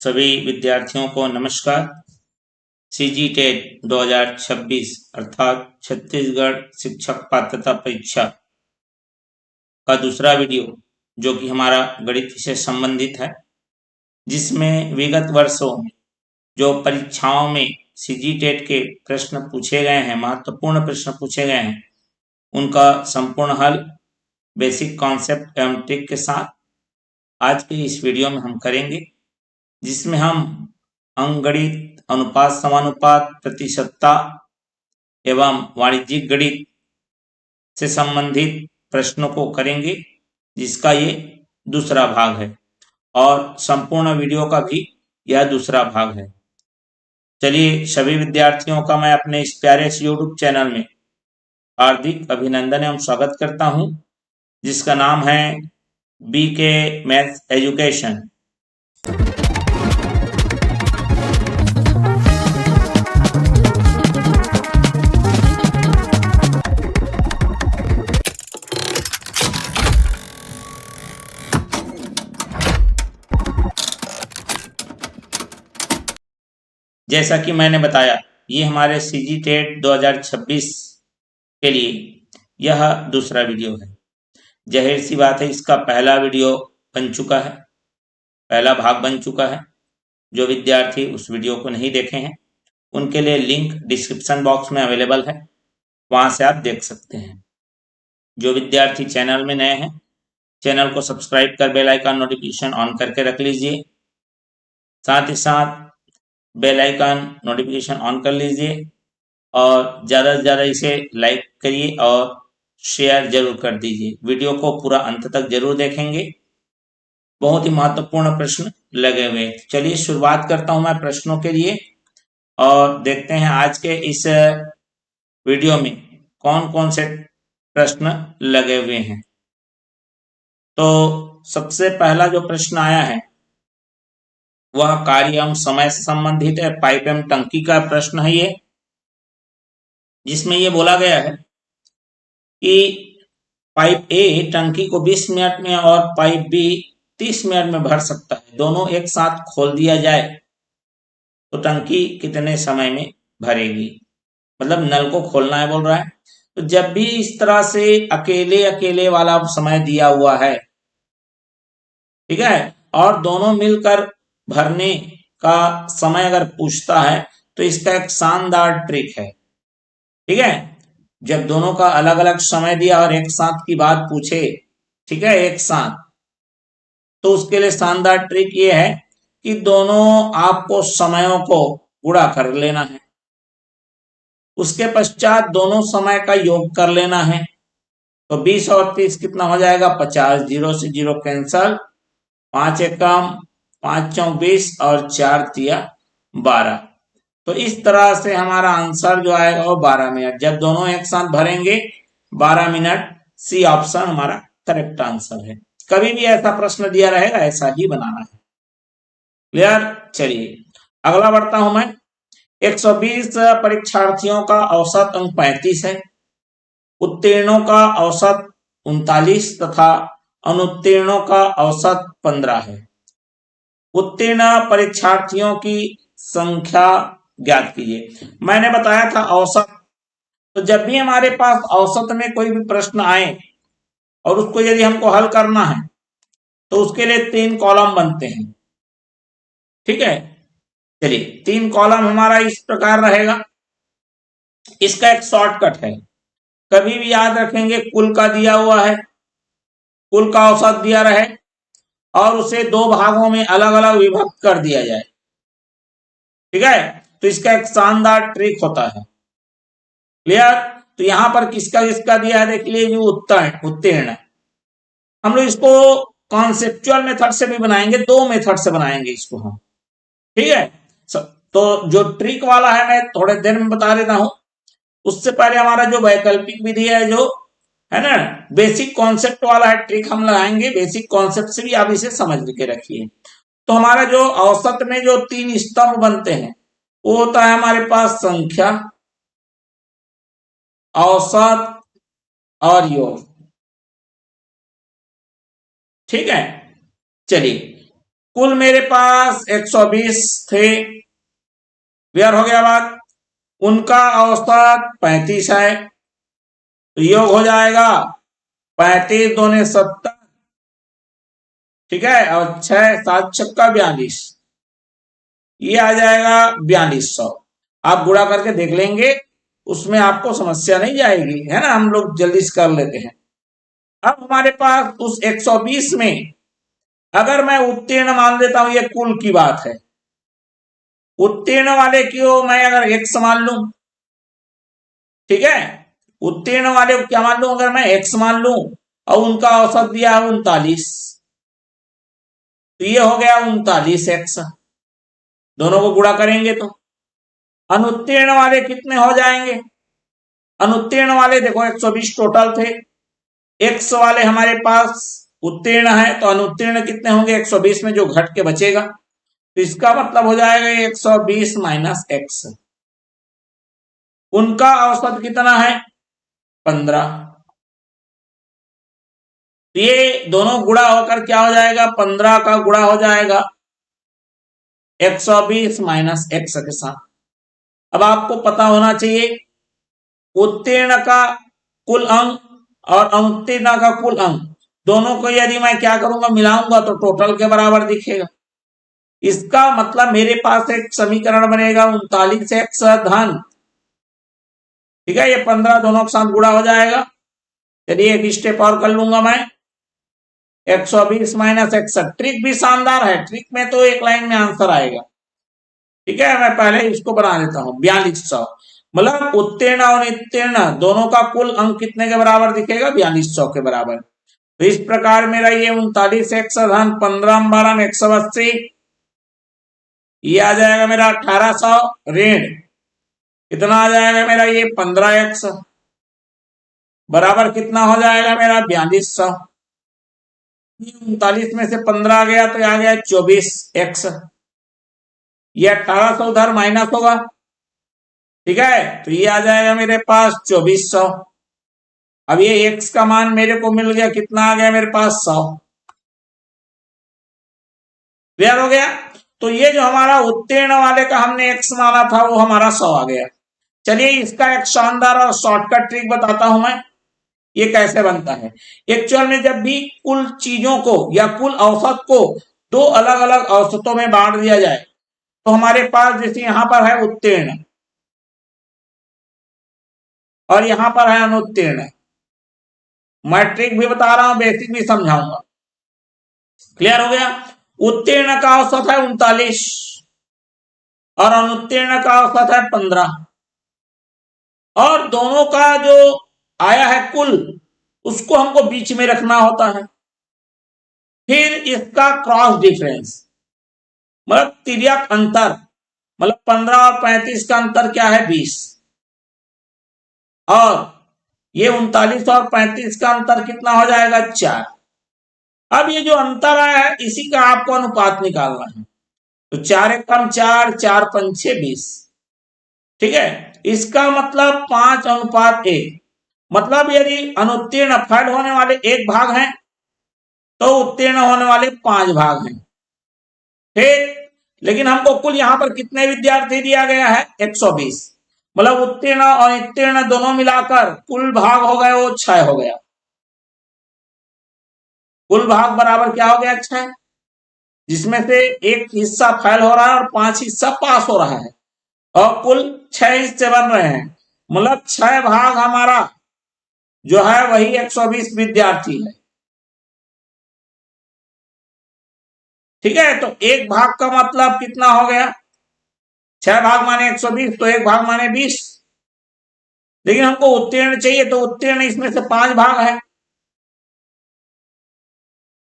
सभी विद्यार्थियों को नमस्कार। सीजी टेट 2026 अर्थात छत्तीसगढ़ शिक्षक पात्रता परीक्षा का दूसरा वीडियो जो कि हमारा गणित से संबंधित है, जिसमें विगत वर्षों में जो परीक्षाओं में सीजी टेट के प्रश्न पूछे गए हैं, महत्वपूर्ण प्रश्न पूछे गए हैं, उनका संपूर्ण हल बेसिक कॉन्सेप्ट एवं ट्रिक के साथ आज के इस वीडियो में हम करेंगे, जिसमें हम अंकगणित, अनुपात समानुपात, प्रतिशतता एवं वाणिज्यिक गणित से संबंधित प्रश्नों को करेंगे, जिसका ये दूसरा भाग है और संपूर्ण वीडियो का भी यह दूसरा भाग है। चलिए, सभी विद्यार्थियों का मैं अपने इस प्यारे से यूट्यूब चैनल में हार्दिक अभिनंदन एवं स्वागत करता हूं, जिसका नाम है बीके मैथ्स एजुकेशन। जैसा कि मैंने बताया, ये हमारे सीजी टेट 2026 के लिए यह दूसरा वीडियो है। जाहिर सी बात है, इसका पहला वीडियो बन चुका है, पहला भाग बन चुका है। जो विद्यार्थी उस वीडियो को नहीं देखे हैं, उनके लिए लिंक डिस्क्रिप्शन बॉक्स में अवेलेबल है, वहां से आप देख सकते हैं। जो विद्यार्थी चैनल में नए हैं, चैनल को सब्सक्राइब कर बेल आइकन नोटिफिकेशन ऑन करके रख लीजिए। साथ ही साथ बेल आइकन नोटिफिकेशन ऑन कर लीजिए और ज़्यादा से ज़्यादा इसे लाइक करिए और शेयर जरूर कर दीजिए। वीडियो को पूरा अंत तक जरूर देखेंगे, बहुत ही महत्वपूर्ण प्रश्न लगे हुए। चलिए शुरुआत करता हूं मैं प्रश्नों के लिए और देखते हैं आज के इस वीडियो में कौन कौन से प्रश्न लगे हुए हैं। तो सबसे पहला जो प्रश्न आया है वह कार्य एवं समय से संबंधित है। पाइप एवं टंकी का प्रश्न है ये, जिसमें ये बोला गया है कि पाइप ए टंकी को 20 मिनट में और पाइप बी 30 मिनट में भर सकता है। दोनों एक साथ खोल दिया जाए तो टंकी कितने समय में भरेगी। मतलब नल को खोलना है बोल रहा है। तो जब भी इस तरह से अकेले अकेले वाला समय दिया हुआ है, ठीक है, और दोनों मिलकर भरने का समय अगर पूछता है तो इसका एक शानदार ट्रिक है। ठीक है, जब दोनों का अलग अलग समय दिया और एक साथ की बात पूछे, ठीक है, एक साथ, तो उसके लिए शानदार ट्रिक ये है कि दोनों आपको समयों को गुणा कर लेना है, उसके पश्चात दोनों समय का योग कर लेना है। तो 20 और 30 कितना हो जाएगा? 50। जीरो से जीरो कैंसल, 5 एकम 5 चौक 20 और 4 तिया 12। तो इस तरह से हमारा आंसर जो आएगा वो 12 मिनट। जब दोनों एक साथ भरेंगे 12 मिनट। सी ऑप्शन हमारा करेक्ट आंसर है। कभी भी ऐसा प्रश्न दिया रहेगा ऐसा ही बनाना है। क्लियर? चलिए अगला बढ़ता हूं मैं। 120 परीक्षार्थियों का औसत अंक 35 है। उत्तीर्णों का औसत 39 तथा अनुत्तीर्णों का औसत 15 है। उत्तीर्ण परीक्षार्थियों की संख्या ज्ञात कीजिए। मैंने बताया था औसत, तो जब भी हमारे पास औसत में कोई भी प्रश्न आए और उसको यदि हमको हल करना है तो उसके लिए 3 कॉलम बनते हैं। ठीक है, चलिए 3 कॉलम हमारा इस प्रकार रहेगा। इसका एक शॉर्टकट है, कभी भी याद रखेंगे कुल का दिया हुआ है, कुल का औसत दिया रहे और उसे 2 भागों में अलग अलग विभक्त कर दिया जाए। ठीक है, तो इसका एक शानदार ट्रिक होता है। क्लियर? तो यहां पर किसका किसका दिया है देख लीजिए। उत्तीर्ण हम लोग इसको कॉन्सेप्चुअल मेथड से भी बनाएंगे, 2 मेथड से बनाएंगे इसको हम। ठीक है, तो जो ट्रिक वाला है मैं थोड़े देर में बता देता हूं। उससे पहले हमारा जो वैकल्पिक विधि है, जो है ना बेसिक कॉन्सेप्ट वाला है, ट्रिक हम लगाएंगे। बेसिक कॉन्सेप्ट से भी आप इसे समझ के रखिए। तो हमारा जो औसत में जो 3 स्तंभ बनते हैं वो होता है हमारे पास संख्या, औसत और योग। ठीक है, चलिए कुल मेरे पास 120 थे, क्लियर हो गया बात। उनका औसत 35 है, तो योग हो जाएगा 35 दूने 70, ठीक है, और 6 7 छक्का 42, ये आ जाएगा 4200। आप गुणा करके देख लेंगे, उसमें आपको समस्या नहीं जाएगी, है ना, हम लोग जल्दी से कर लेते हैं। अब हमारे पास उस 120 में अगर मैं उत्तीर्ण मान लेता हूं, ये कुल की बात है, उत्तीर्ण वाले को मैं अगर x मान लूं, ठीक है, उत्तीर्ण वाले को क्या मान लूं, अगर मैं x मान लूं और उनका औसत दिया है 39, तो ये हो गया 39x, दोनों को गुणा करेंगे तो अनुत्तीर्ण वाले कितने हो जाएंगे। अनुत्तीर्ण वाले देखो 120 टोटल थे, x वाले हमारे पास उत्तीर्ण है, तो अनुत्तीर्ण कितने होंगे 120 में जो घट के बचेगा, तो इसका मतलब हो जाएगा 120 माइनस x। उनका औसत कितना है 15, तो ये दोनों गुणा होकर क्या हो जाएगा, 15 का गुणा हो जाएगा 120 माइनस x के साथ। अब आपको पता होना चाहिए उत्तीर्ण का कुल अंक और अनुत्तीर्ण का कुल अंक, दोनों को यदि मैं क्या करूंगा मिलाऊंगा तो टोटल के बराबर दिखेगा। इसका मतलब मेरे पास एक समीकरण बनेगा 39x धन, ठीक है, ये 15 दोनों के साथ गुणा हो जाएगा। चलिए एक स्टेप और कर लूंगा मैं, 120 माइनस x। ट्रिक भी शानदार है, ट्रिक में तो एक लाइन में आंसर आएगा, ठीक है, मैं पहले इसको बना लेता हूं 4200, मतलब उत्तीर्ण और नित्तीर्ण दोनों का कुल अंक कितने के बराबर दिखेगा 4200 के बराबर। तो इस प्रकार मेरा ये 39x धन 15 12 में 180, ये आ जाएगा मेरा 1800 ऋण, कितना आ जाएगा मेरा ये 15x बराबर कितना हो जाएगा मेरा 4200। 39 में से 15 आ गया तो आ गया 24x, ये 1800 उधर माइनस होगा, ठीक है, तो ये आ जाएगा मेरे पास 2400। अब ये x का मान मेरे को मिल गया, कितना आ गया मेरे पास 100, क्लियर हो गया। तो ये जो हमारा उत्तीर्ण वाले का हमने x माना था वो हमारा 100 आ गया। चलिए इसका एक शानदार और शॉर्टकट ट्रिक बताता हूं मैं, ये कैसे बनता है। एक्चुअल में जब भी कुल चीजों को या कुल औसत को दो अलग अलग औसतों में बांट दिया जाए, तो हमारे पास जैसे यहां पर है उत्तीर्ण और यहां पर है अनुत्तीर्ण, मैं ट्रिक भी बता रहा हूं, बेसिक भी समझाऊंगा, क्लियर हो गया। उत्तीर्ण का औसत है 39 और अनुत्तीर्ण का औसत है 15, और दोनों का जो आया है कुल उसको हमको बीच में रखना होता है। फिर इसका क्रॉस डिफरेंस मतलब तिर्यक अंतर, मतलब 15 और 35 का अंतर क्या है 20, और ये 39 और 35 का अंतर कितना हो जाएगा 4। अब ये जो अंतर आया है इसी का आपको अनुपात निकालना है, तो 4 एक कम 4, 4 पंचे 20, ठीक है, इसका मतलब 5:1, मतलब यदि अनुत्तीर्ण फेल होने वाले 1 भाग हैं तो उत्तीर्ण होने वाले 5 भाग हैं, ठीक। लेकिन हमको कुल यहां पर कितने विद्यार्थी दिया गया है 120, मतलब उत्तीर्ण और उत्तीर्ण दोनों मिलाकर कुल भाग हो गए वो 6 हो गया, कुल भाग बराबर क्या हो गया 6, जिसमें से एक हिस्सा फेल हो रहा है और 5 हिस्सा पास हो रहा है, और कुल 6 हिस्से बन रहे हैं, मतलब 6 भाग हमारा जो है वही 120 विद्यार्थी है, ठीक है। तो 1 भाग का मतलब कितना हो गया, 6 भाग माने 120, तो 1 भाग माने 20, लेकिन हमको उत्तीर्ण चाहिए तो उत्तीर्ण इसमें से 5 भाग है,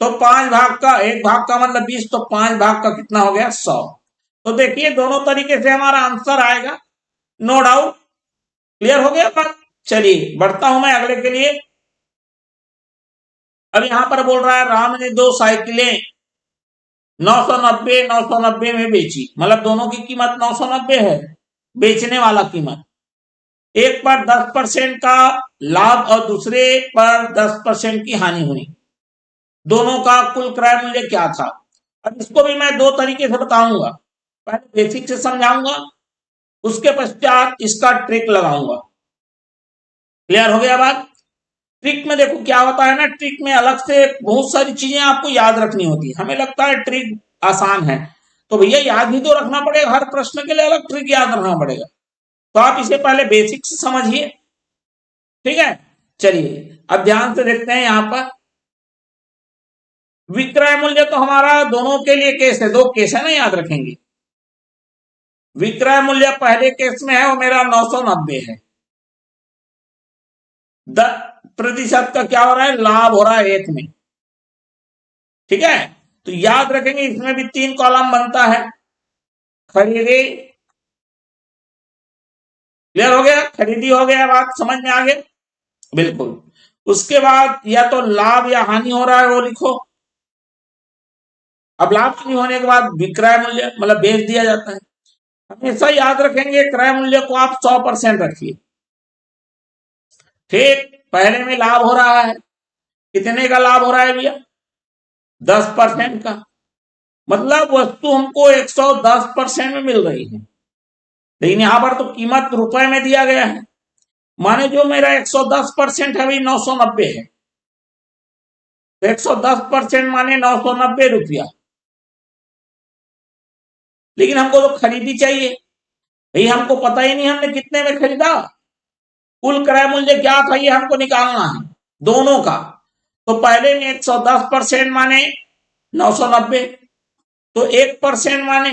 तो 5 भाग का 1 भाग का मतलब 20, तो 5 भाग का कितना हो गया 100। तो देखिए दोनों तरीके से हमारा आंसर आएगा, नो डाउट, क्लियर हो गया बात। चलिए बढ़ता हूं मैं अगले के लिए। अब यहां पर बोल रहा है राम ने 2 साइकिलें 990 में बेची, मतलब दोनों की कीमत 990 है, बेचने वाला कीमत, एक पर 10% का लाभ और दूसरे पर 10% की हानि हुई, दोनों का कुल क्रय मूल्य क्या था। अब इसको भी मैं दो तरीके से बताऊंगा, पहले बेसिक से समझाऊंगा, उसके पश्चात इसका ट्रिक लगाऊंगा। क्लियर हो गया बात? ट्रिक में देखो क्या होता है ना, ट्रिक में अलग से बहुत सारी चीजें आपको याद रखनी होती है। हमें लगता है ट्रिक आसान है, तो भैया याद भी तो रखना पड़ेगा, हर प्रश्न के लिए अलग ट्रिक याद रखना पड़ेगा। तो आप इसे पहले बेसिक से समझिए, ठीक है। चलिए अब ध्यान से देखते हैं यहां पर विक्रय मूल्य, तो हमारा दोनों के लिए केस है, दो केस है ना, याद रखेंगे। विक्रय मूल्य पहले केस में है वो मेरा 990 है, 10% का क्या हो रहा है, लाभ हो रहा है एक में, ठीक है। तो याद रखेंगे इसमें भी 3 कॉलम बनता है, खरीदी, क्लियर हो गया, खरीदी हो गया, बात समझ में आ गया, बिल्कुल। उसके बाद या तो लाभ या हानि हो रहा है वो लिखो। अब लाभ हानि होने के बाद विक्रय मूल्य मतलब बेच दिया जाता है। हमेशा याद रखेंगे क्रय मूल्य को आप 100% रखिए, ठीक। पहले में लाभ हो रहा है, कितने का लाभ हो रहा है भैया, 10% का, मतलब वस्तु हमको 110% में मिल रही है, लेकिन यहां पर तो कीमत रुपए में दिया गया है, माने जो मेरा 110% है अभी 990 है, तो 110% माने 990 रुपया, लेकिन हमको तो खरीदी चाहिए भाई, हमको पता ही नहीं हमने कितने में खरीदा, कुल क्रय मूल्य क्या था ये हमको निकालना है दोनों का। तो पहले में 110% माने 990, तो 1% माने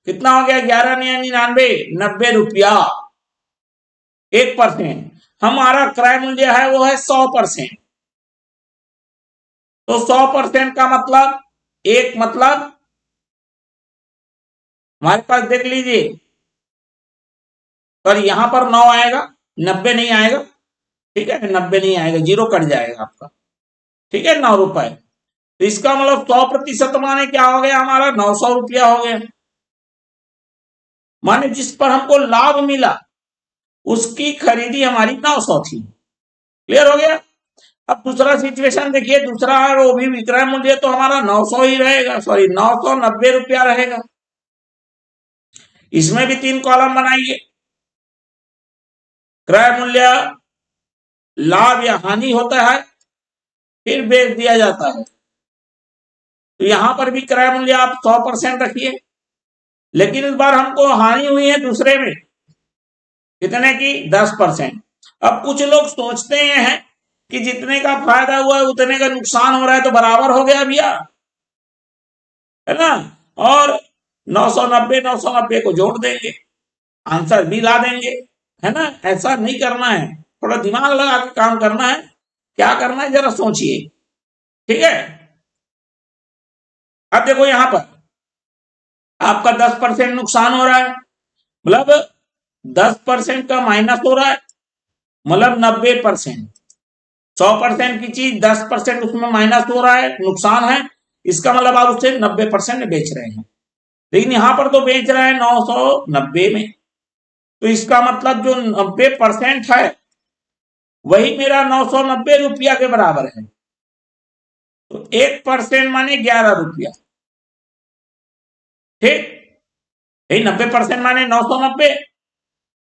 कितना हो गया, 11,99, 90 रुपया, 1%। हमारा क्रय मूल्य है वो है 100%, तो 100% का मतलब एक, मतलब हमारे पास देख लीजिए, पर यहां पर 9 आएगा, 90 नहीं आएगा, ठीक है, 90 नहीं आएगा, जीरो कट जाएगा आपका, ठीक है, 9 रुपए। तो इसका मतलब 100% माने क्या हो गया, हमारा 900 रुपया हो गया, माने जिस पर हमको लाभ मिला उसकी खरीदी हमारी 900 थी, क्लियर हो गया। अब दूसरा सिचुएशन देखिए, दूसरा है वो भी विक्रय मूल्य तो हमारा 900 ही रहेगा, सॉरी 990 रुपया रहेगा, इसमें भी 3 कॉलम बनाइए, क्रय मूल्य, लाभ या हानि होता है, फिर बेच दिया जाता है। तो यहां पर भी क्रय मूल्य आप 100% रखिए, लेकिन इस बार हमको हानि हुई है दूसरे में, कितने की, 10%। अब कुछ लोग सोचते हैं कि जितने का फायदा हुआ है उतने का नुकसान हो रहा है, तो बराबर हो गया भैया, है ना, और 990 को जोड़ देंगे, आंसर भी ला देंगे, है ना। ऐसा नहीं करना है, थोड़ा दिमाग लगा के काम करना है, क्या करना है जरा सोचिए, ठीक है। अब देखो यहां पर आपका 10% नुकसान हो रहा है, मतलब 10% का माइनस हो रहा है, मतलब 90%, 100% की चीज 10% उसमें माइनस हो रहा है, नुकसान है, इसका मतलब आप उसे 90% में बेच रहे हैं, लेकिन यहां पर तो बेच रहे हैं 990 में, तो इसका मतलब जो 90% है वही मेरा 990 रुपया के बराबर है, तो 1% माने 11 रुपया, ठीक। यही 90% माने 990,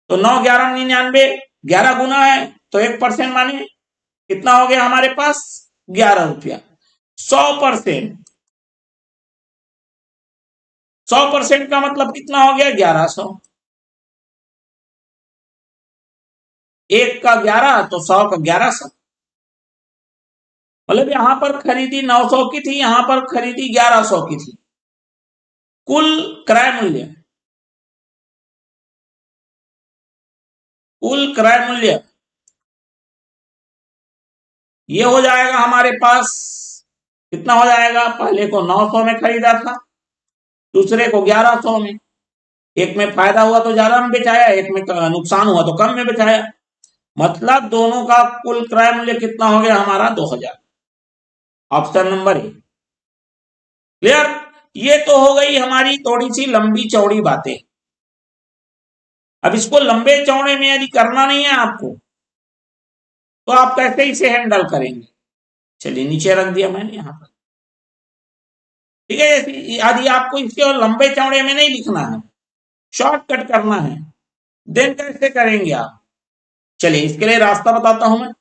तो 9 11 99, 11 गुना है, तो 1% माने कितना हो गया हमारे पास, 11 रुपया। 100%, 100% का मतलब कितना हो गया, 1100, एक का 11 तो 100 का 1100, मतलब यहां पर खरीदी 900 की थी, यहां पर खरीदी 1100 की थी, कुल क्रय मूल्य, कुल क्रय मूल्य ये हो जाएगा हमारे पास, कितना हो जाएगा, पहले को 900 में खरीदा था, दूसरे को 1100 में, एक में फायदा हुआ तो ज्यादा में बेचाया, एक में नुकसान हुआ तो कम में बेचाया, मतलब दोनों का कुल क्रय मूल्य कितना हो गया हमारा, 2000, ऑप्शन नंबर ए, क्लियर। ये तो हो गई हमारी थोड़ी सी लंबी चौड़ी बातें। अब इसको लंबे चौड़े में यदि करना नहीं है आपको, तो आप कैसे इसे हैंडल करेंगे, चलिए नीचे रख दिया मैंने यहां पर, ठीक है। यदि आपको इसके और लंबे चौड़े में नहीं लिखना है, शॉर्टकट करना है, देन कैसे करेंगे आप? चलिए इसके लिए रास्ता बताता हूं मैं।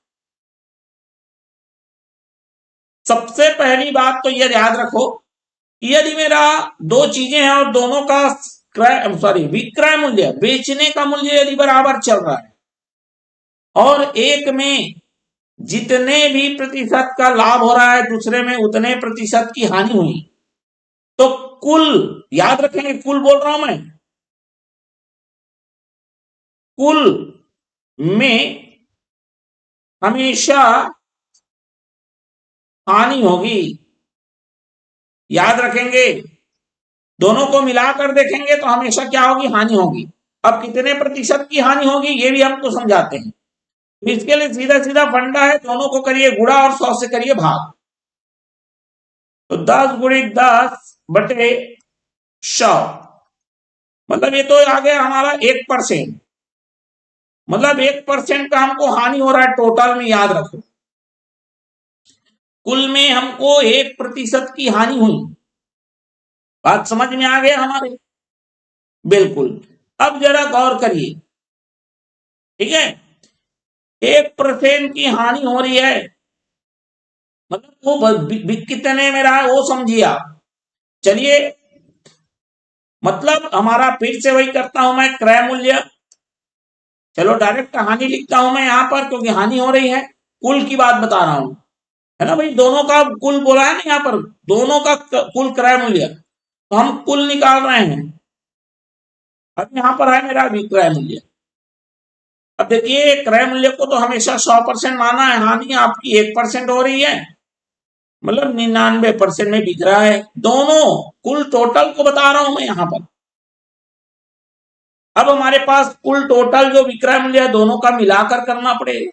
सबसे पहली बात तो यह याद रखो, यदि मेरा दो चीजें हैं और दोनों का विक्रय मूल्य, बेचने का मूल्य यदि बराबर चल रहा है और एक में जितने भी प्रतिशत का लाभ हो रहा है दूसरे में उतने प्रतिशत की हानि हुई, तो कुल, याद रखेंगे कुल बोल रहा हूं मैं, कुल में हमेशा हानि होगी। याद रखेंगे, दोनों को मिलाकर देखेंगे तो हमेशा क्या होगी? हानि होगी। अब कितने प्रतिशत की हानि होगी ये भी हमको समझाते हैं। तो इसके लिए सीधा सीधा फंडा है, दोनों को करिए गुणा और 100 से करिए भाग। तो 10 गुणित 10 बटे 100, मतलब ये तो आ गया हमारा 1%। मतलब 1% का हमको हानि हो रहा है टोटल में, याद रखो। कुल में हमको 1% की हानि हुई। बात समझ में आ गया हमारे? बिल्कुल। अब जरा गौर करिए, ठीक है, 1% की हानि हो रही है, मतलब वो कितने में रहा है वो समझिए आप। चलिए, मतलब हमारा फिर से वही करता हूं मैं, क्रय मूल्य, चलो डायरेक्ट हानि लिखता हूं मैं यहां पर क्योंकि हानि हो रही है। कुल की बात बता रहा हूं, है ना भाई, दोनों का कुल बोला है ना यहाँ पर, दोनों का कुल क्रय मूल्य, तो हम कुल निकाल रहे हैं। अब यहां पर है मेरा विक्रय मूल्य। अब देखिए, क्रय मूल्य को तो हमेशा 100% माना है, हानि आपकी 1% हो रही है, मतलब 99% में बिक रहा है। दोनों कुल टोटल को बता रहा हूं मैं यहां पर। अब हमारे पास कुल टोटल जो विक्रय मूल्य है दोनों का मिलाकर करना पड़ेगा।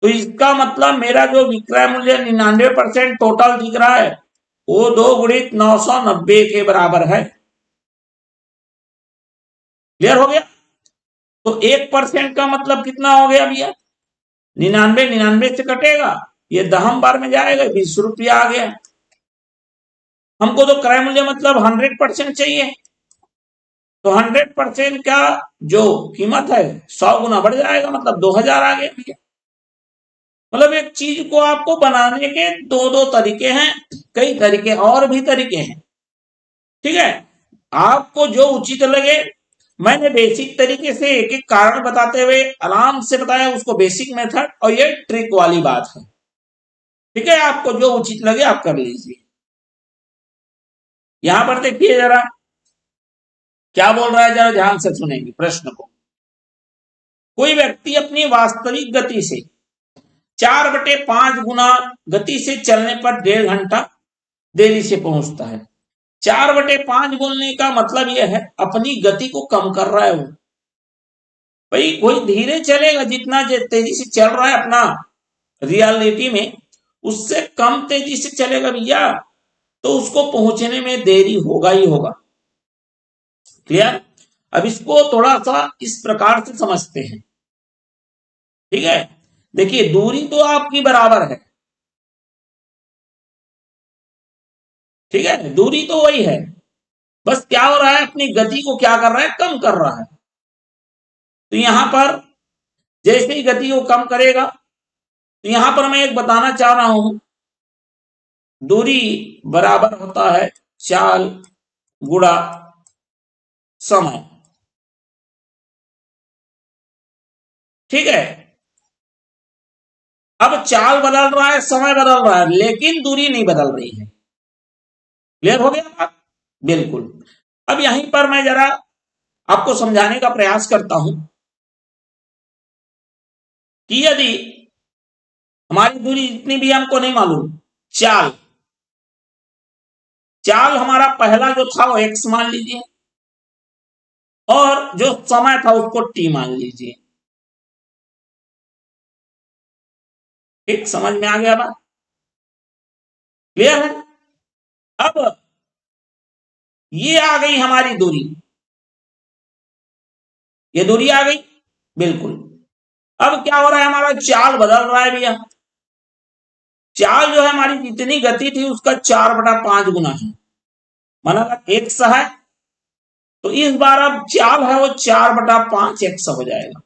तो इसका मतलब मेरा जो विक्रय मूल्य 99% टोटल दिख रहा है वो 2 गुणित 990 के बराबर है। क्लियर हो गया? तो 1% का मतलब कितना हो गया भैया? 99, 99 से कटेगा, ये दहम बार में जाएगा, 20 रुपया आ गया। हमको तो क्रय मूल्य मतलब 100% चाहिए, तो 100% का जो कीमत है 100 गुना बढ़ जाएगा, मतलब 2000 आ गया भैया। मतलब एक चीज को आपको बनाने के दो दो तरीके हैं, कई तरीके और भी तरीके हैं, ठीक है। आपको जो उचित लगे, मैंने बेसिक तरीके से एक एक कारण बताते हुए आराम से बताया उसको बेसिक मेथड, और ये ट्रिक वाली बात है, ठीक है। आपको जो उचित लगे आप कर लीजिए। यहां पर देखिए जरा क्या बोल रहा है, जरा ध्यान से सुनेंगे प्रश्न को। कोई व्यक्ति अपनी वास्तविक गति से 4/5 गुना गति से चलने पर 1.5 घंटा देरी से पहुंचता है। 4/5 बोलने का मतलब यह है अपनी गति को कम कर रहा है वो। भाई कोई धीरे चलेगा, जितना तेजी से चल रहा है अपना रियलिटी में, उससे कम तेजी से चलेगा भैया, तो उसको पहुंचने में देरी होगा ही होगा। क्लियर? अब इसको थोड़ा सा इस प्रकार से समझते हैं, ठीक है। देखिए दूरी तो आपकी बराबर है, ठीक है, दूरी तो वही है, बस क्या हो रहा है, अपनी गति को क्या कर रहा है? कम कर रहा है। तो यहां पर जैसे ही गति को कम करेगा, तो यहां पर मैं एक बताना चाह रहा हूं, दूरी बराबर होता है चाल गुणा समय, ठीक है। अब चाल बदल रहा है, समय बदल रहा है, लेकिन दूरी नहीं बदल रही है। क्लियर हो गया बात? बिल्कुल। अब यहीं पर मैं जरा आपको समझाने का प्रयास करता हूं कि यदि हमारी दूरी जितनी भी हमको नहीं मालूम, चाल चाल हमारा पहला जो था वो x मान लीजिए, और जो समय था उसको t मान लीजिए। ठीक, समझ में आ गया बात? क्लियर है? अब ये आ गई हमारी दूरी, ये दूरी आ गई, बिल्कुल। अब क्या हो रहा है, हमारा चाल बदल रहा है भैया, चाल जो है हमारी जितनी गति थी उसका 4/5 गुना है, माना x है तो इस बार अब चाल है वो 4/5 x हो जाएगा,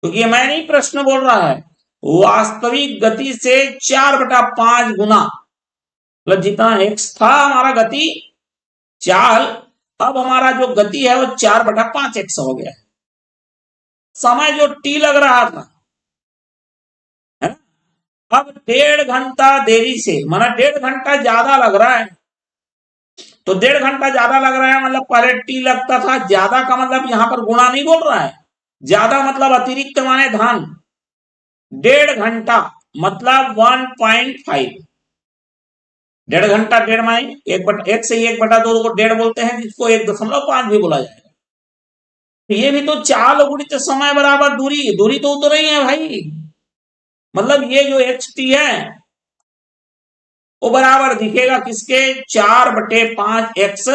क्योंकि मैं नहीं प्रश्न बोल रहा है, वास्तविक गति से 4/5 गुना, मतलब जितना x था हमारा गति चाल, अब हमारा जो गति है वो 4/5 x हो गया है। समय जो t लग रहा था है ना, अब 1.5 घंटा देरी से, माना 1.5 घंटा ज्यादा लग रहा है, तो 1.5 घंटा ज्यादा लग रहा है मतलब पहले टी लगता था, ज्यादा का मतलब यहां पर गुणा नहीं बोल रहा है, ज्यादा मतलब अतिरिक्त माने धन, 1.5 घंटा मतलब 1.5, 1.5 घंटा 1.5 माने 1 से 1/2 को 1.5 बोलते हैं, जिसको 1.5 भी बोला जाएगा। ये भी तो चाल गुणित समय बराबर दूरी, दूरी तो उतना ही है भाई, मतलब ये जो एच टी है वो बराबर दिखेगा किसके, 4/5 एक्स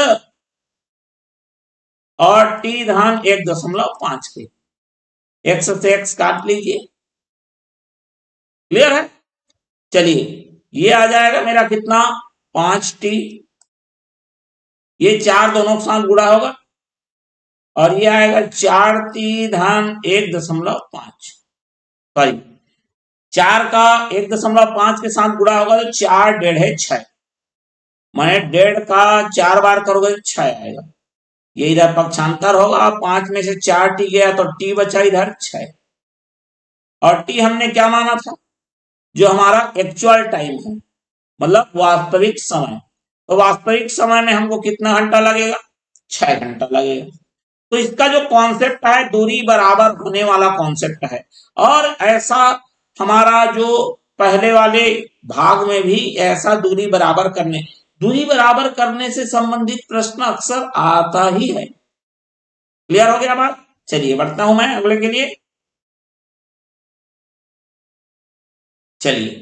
और टी धन 1.5 के, एक्स से एक्स काट लीजिए, क्लियर है। चलिए ये आ जाएगा मेरा कितना, 5t, ये 4 दोनों के साथ गुणा होगा और ये आएगा 4t धन 1.5, सॉरी 4 का 1.5 के साथ गुणा होगा तो 4 1.5 6, माने 1.5 का 4 बार करोगे तो 6 आएगा, ये इधर पक्षांतर होगा, 5 में से 4t गया तो t बचा इधर 6, और t हमने क्या माना था, जो हमारा एक्चुअल टाइम है, मतलब वास्तविक समय, तो वास्तविक समय में हमको कितना घंटा लगेगा, 6 घंटा लगेगा। तो इसका जो कॉन्सेप्ट है दूरी बराबर होने वाला कॉन्सेप्ट है, और ऐसा हमारा जो पहले वाले भाग में भी ऐसा दूरी बराबर करने से संबंधित प्रश्न अक्सर आता ही है। क्लियर हो गया बात। चलिए बढ़ता हूं मैं अगले के लिए। चलिए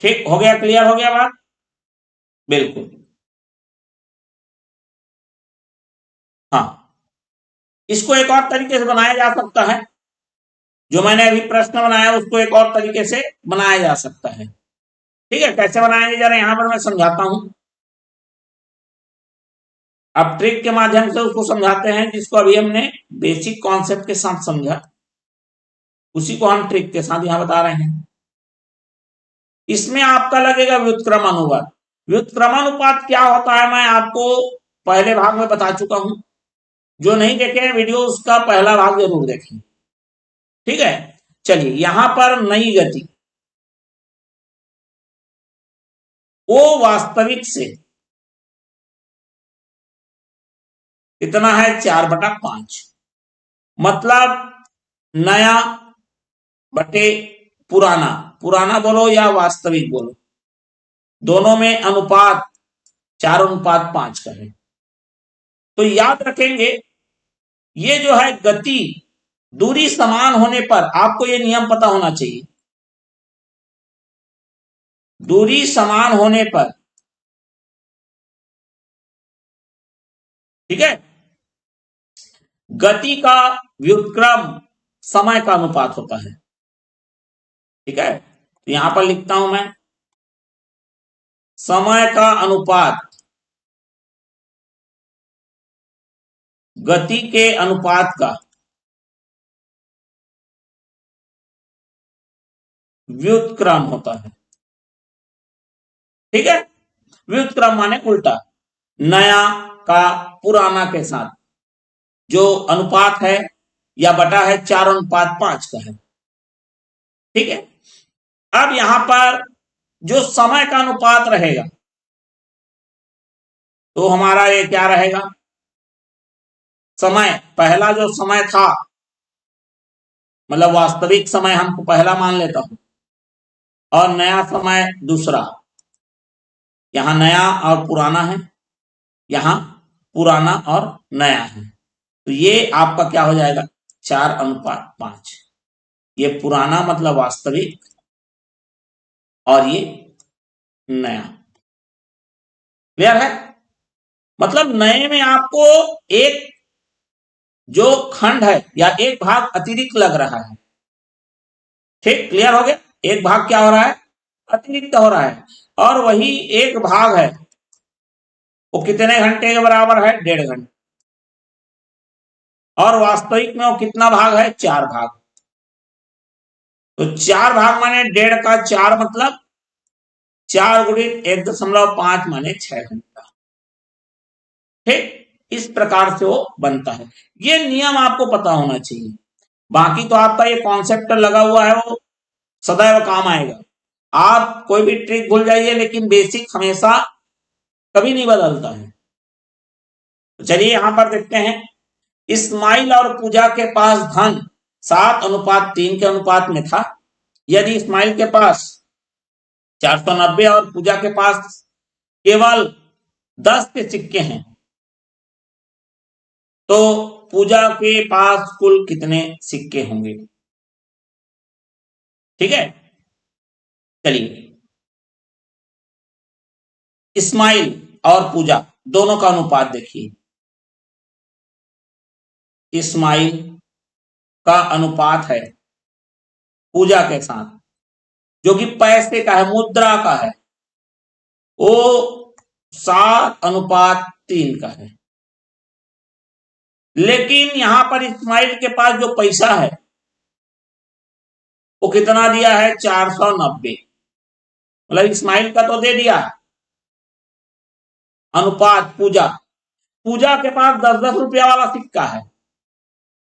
ठीक हो गया, क्लियर हो गया बात, बिल्कुल। हाँ, इसको एक और तरीके से बनाया जा सकता है, जो मैंने अभी प्रश्न बनाया उसको एक और तरीके से बनाया जा सकता है। ठीक है, कैसे बनाएंगे जरा यहां पर मैं समझाता हूं। अब ट्रिक के माध्यम से उसको समझाते हैं, जिसको अभी हमने बेसिक कॉन्सेप्ट के साथ समझा, उसी को हम ट्रिक के साथ यहां बता रहे हैं। इसमें आपका लगेगा व्युत्क्रम अनुपात। व्युत्क्रम अनुपात क्या होता है मैं आपको पहले भाग में बता चुका हूं, जो नहीं देखे हैं वीडियो उसका पहला भाग जरूर देखें। ठीक है, चलिए यहां पर नई गति वो वास्तविक से कितना है, 4/5, मतलब नया बटे पुराना, पुराना बोलो या वास्तविक बोलो, दोनों में अनुपात 4:5 का है। तो याद रखेंगे ये जो है गति दूरी समान होने पर, आपको ये नियम पता होना चाहिए, दूरी समान होने पर, ठीक है, गति का व्युत्क्रम समय का अनुपात होता है। ठीक है, तो यहां पर लिखता हूं मैं, समय का अनुपात गति के अनुपात का व्युत्क्रम होता है। ठीक है, व्युत्क्रम माने उल्टा, नया का पुराना के साथ जो अनुपात है या बटा है 4:5 का है। ठीक है, अब यहां पर जो समय का अनुपात रहेगा तो हमारा ये क्या रहेगा, समय पहला जो समय था, मतलब वास्तविक समय हमको पहला मान लेता हूं, और नया समय दूसरा, यहां नया और पुराना है, यहां पुराना और नया है, तो ये आपका क्या हो जाएगा, 4:5, ये पुराना मतलब वास्तविक और ये नया। क्लियर है, मतलब नए में आपको एक जो खंड है या एक भाग अतिरिक्त लग रहा है। ठीक, क्लियर हो गया। एक भाग क्या हो रहा है, अतिरिक्त हो रहा है, और वही एक भाग है वो कितने घंटे के बराबर है, 1.5 घंटे। और वास्तविक में वो कितना भाग है, 4 भाग। तो 4 भाग माने 1.5 का 4 मतलब 4 गुणित 1.5 माने 6 घंटा। ठीक, इस प्रकार से वो बनता है। ये नियम आपको पता होना चाहिए। बाकी तो आपका ये कॉन्सेप्ट लगा हुआ है वो सदैव काम आएगा। आप कोई भी ट्रिक भूल जाइए, लेकिन बेसिक हमेशा कभी नहीं बदलता है। तो चलिए यहां पर देखते हैं, इस्माइल और पूजा के पास धन 7:3 के अनुपात में था। यदि इस्माइल के पास 490 और पूजा के पास केवल 10 के सिक्के हैं, तो पूजा के पास कुल कितने सिक्के होंगे। ठीक है, चलिए, इस्माइल और पूजा दोनों का अनुपात देखिए। इस्माइल का अनुपात है पूजा के साथ, जो कि पैसे का है, मुद्रा का है, वो 7:3 का है। लेकिन यहां पर इस्माइल के पास जो पैसा है वो कितना दिया है, 490। मतलब इस्माइल का तो दे दिया अनुपात। पूजा पूजा के पास 10-10 रुपया वाला सिक्का है,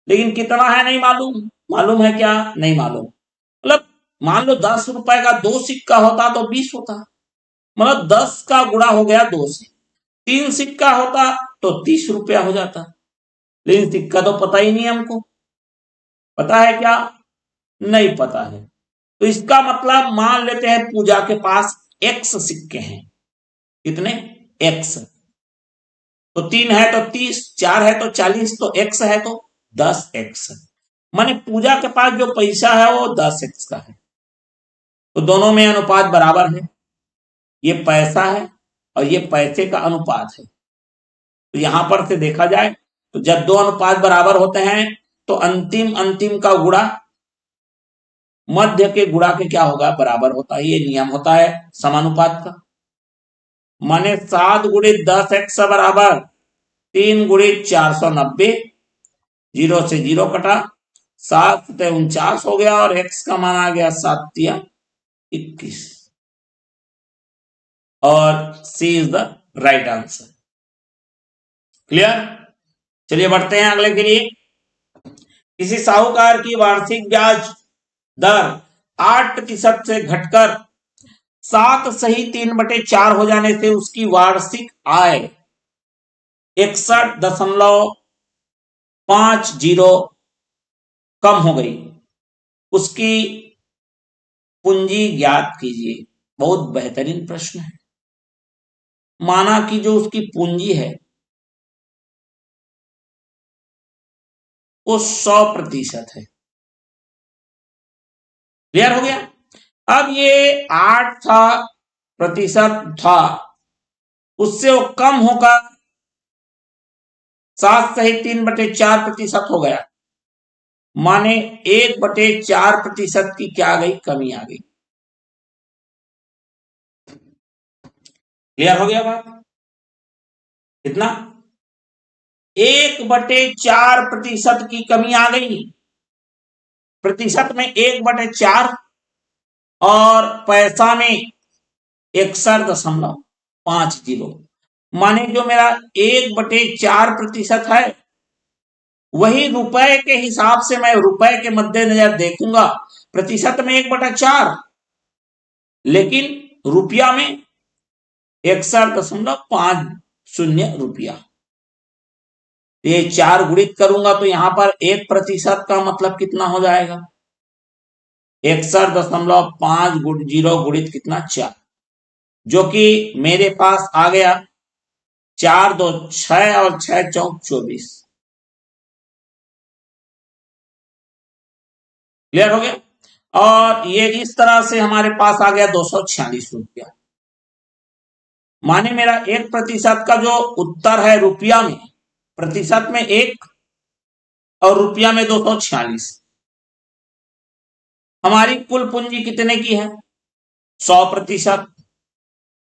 लेकिन कितना है नहीं मालूम। मालूम है क्या, नहीं मालूम। मतलब मान लो 10 रुपए का 2 सिक्का होता तो 20 होता, मतलब 10 का गुणा हो गया 2 से। 3 सिक्का होता तो 30 रुपया हो जाता, लेकिन सिक्का तो पता ही नहीं हमको। पता है क्या, नहीं पता है। तो इसका मतलब मान लेते हैं पूजा के पास x सिक्के हैं। कितने, x। तो 3 है तो 30, 4 है तो 40, तो x है तो 10x। माने पूजा के पास जो पैसा है वो 10x का है। तो दोनों में अनुपात बराबर है। ये पैसा है और ये पैसे का अनुपात है। तो यहां पर से देखा जाए तो जब दो अनुपात बराबर होते हैं तो अंतिम अंतिम का गुणा मध्य के गुणा के क्या होगा, बराबर होता है। ये नियम होता है समानुपात का। माने 7 गुणित 10x बराबर 3 गुणित 490। 0 से 0 कटा, 7×49 हो गया, और x का मान आ गया 7×21। और C is the right answer. Clear. चलिए बढ़ते हैं अगले के लिए। किसी साहूकार की वार्षिक ब्याज दर 8% से घटकर 7-3/4 हो जाने से उसकी वार्षिक आय 61.50 कम हो गई। उसकी पूंजी ज्ञात कीजिए। बहुत बेहतरीन प्रश्न है। माना कि जो उसकी पूंजी है वो 100% है। क्लियर हो गया। अब ये 8% था, उससे वो कम होकर 7-3/4% हो गया। माने 1/4% की क्या आ गई, कमी आ गई। क्लियर हो गया बात। कितना, 1/4% की कमी आ गई। प्रतिशत में 1/4 और पैसा में 61.50। माने जो मेरा 1/4% है वही रुपए के हिसाब से मैं रुपए के मद्देनजर देखूंगा। प्रतिशत में 1/4, लेकिन रुपया में 61.50 रुपया। ये 4 गुणित करूंगा तो यहां पर 1% का मतलब कितना हो जाएगा, 61.50 गुणित कितना, 4, जो कि मेरे पास आ गया 4×2 6 और 6×4 24। क्लियर हो गया। और ये इस तरह से हमारे पास आ गया 246 रुपया। माने मेरा 1% का जो उत्तर है रुपया में, प्रतिशत में 1 और रुपया में 246। हमारी कुल पूंजी कितने की है? 100%।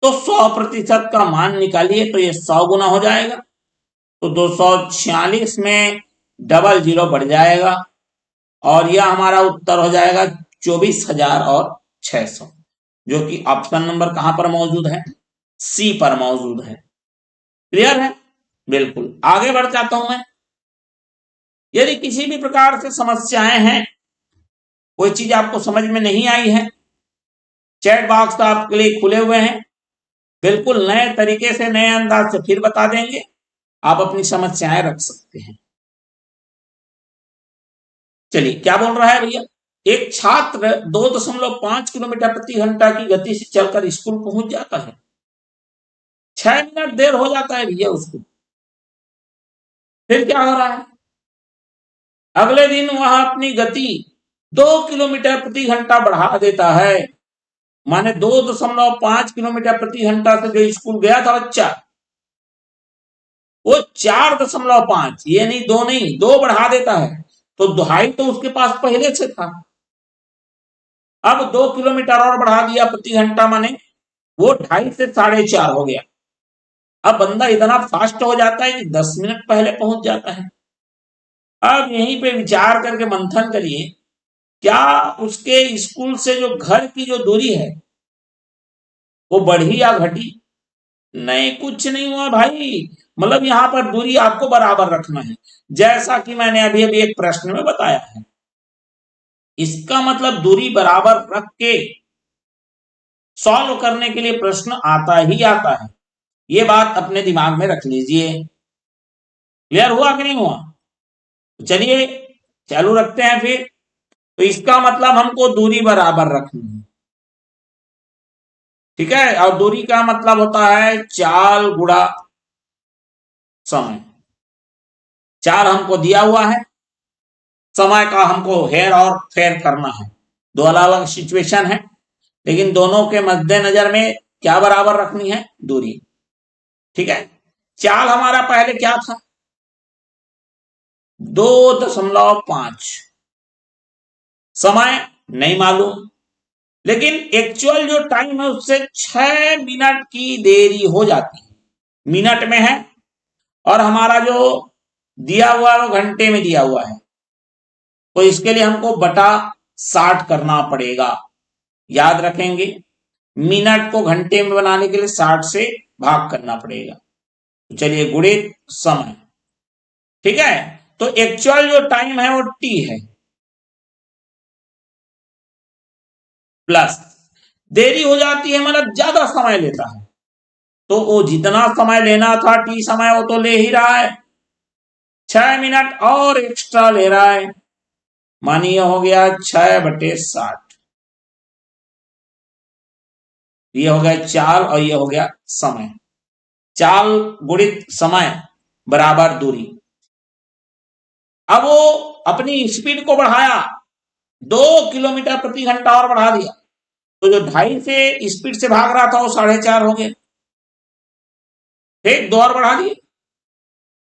तो 100% का मान निकालिए तो ये 100 गुना हो जाएगा, तो 246 में डबल जीरो बढ़ जाएगा और यह हमारा उत्तर हो जाएगा 24,600, जो कि ऑप्शन नंबर कहां पर मौजूद है? सी पर मौजूद है। क्लियर है? बिल्कुल। आगे बढ़ जाता हूं मैं। यदि किसी भी प्रकार से समस्याएं हैं, कोई चीज आपको समझ में नहीं आई है, चैट बॉक्स तो आपके लिए खुले हुए हैं, बिल्कुल नए तरीके से नए अंदाज से फिर बता देंगे, आप अपनी समस्याएं रख सकते हैं। चलिए क्या बोल रहा है भैया? एक छात्र 2.5 किलोमीटर प्रति घंटा की गति से चलकर स्कूल पहुंच जाता है। 6 मिनट देर हो जाता है भैया उसको। फिर क्या हो रहा है? अगले दिन वह अपनी गति 2 किलोमीटर प्रति घंटा बढ़ा देता है, माने 2.5 किलोमीटर प्रति घंटा से जो स्कूल गया था बच्चा, वो 4.5, ये नहीं, 2 नहीं, 2 बढ़ा देता है। तो 2.5 तो उसके पास पहले से था, अब 2 किलोमीटर और बढ़ा दिया प्रति घंटा, माने वो 2.5 से 4.5 हो गया। अब बंदा इतना फास्ट हो जाता है कि 10 मिनट पहले पहुंच जाता है। अब यहीं पे विचार करके मंथन करिए, क्या उसके स्कूल से जो घर की जो दूरी है वो बढ़ी या घटी? नहीं, कुछ नहीं हुआ भाई। मतलब यहां पर दूरी आपको बराबर रखना है, जैसा कि मैंने अभी अभी एक प्रश्न में बताया है। इसका मतलब दूरी बराबर रख के सॉल्व करने के लिए प्रश्न आता ही आता है, ये बात अपने दिमाग में रख लीजिए। क्लियर हुआ कि नहीं हुआ? तो चलिए चालू रखते हैं फिर। तो इसका मतलब हमको दूरी बराबर रखनी है, ठीक है। और दूरी का मतलब होता है चाल गुणा समय। चाल हमको दिया हुआ है, समय का हमको हेर और फेर करना है। दो अलग अलग सिचुएशन है, लेकिन दोनों के मद्देनजर में क्या बराबर रखनी है? दूरी। ठीक है। चाल हमारा पहले क्या था? 2.5। समय नहीं मालूम, लेकिन एक्चुअल जो टाइम है उससे 6 मिनट की देरी हो जाती है, मिनट में है, और हमारा जो दिया हुआ है वो घंटे में दिया हुआ है, तो इसके लिए हमको बटा 60 करना पड़ेगा। याद रखेंगे, मिनट को घंटे में बनाने के लिए 60 से भाग करना पड़ेगा। तो चलिए गुणित समय, ठीक है। तो एक्चुअल जो टाइम है वो टी है, प्लस देरी हो जाती है मतलब ज्यादा समय लेता है, तो वो जितना समय लेना था टी समय वो तो ले ही रहा है, 6 मिनट और एक्स्ट्रा ले रहा है, मानिए हो गया 6/60। ये हो गया चाल और ये हो गया समय। चाल गुणित समय बराबर दूरी। अब वो अपनी स्पीड को बढ़ाया, 2 किलोमीटर प्रति घंटा और बढ़ा दिया, तो जो 2.5 से स्पीड से भाग रहा था वो 4.5 हो गया, ठीक, 2 और बढ़ा दिए।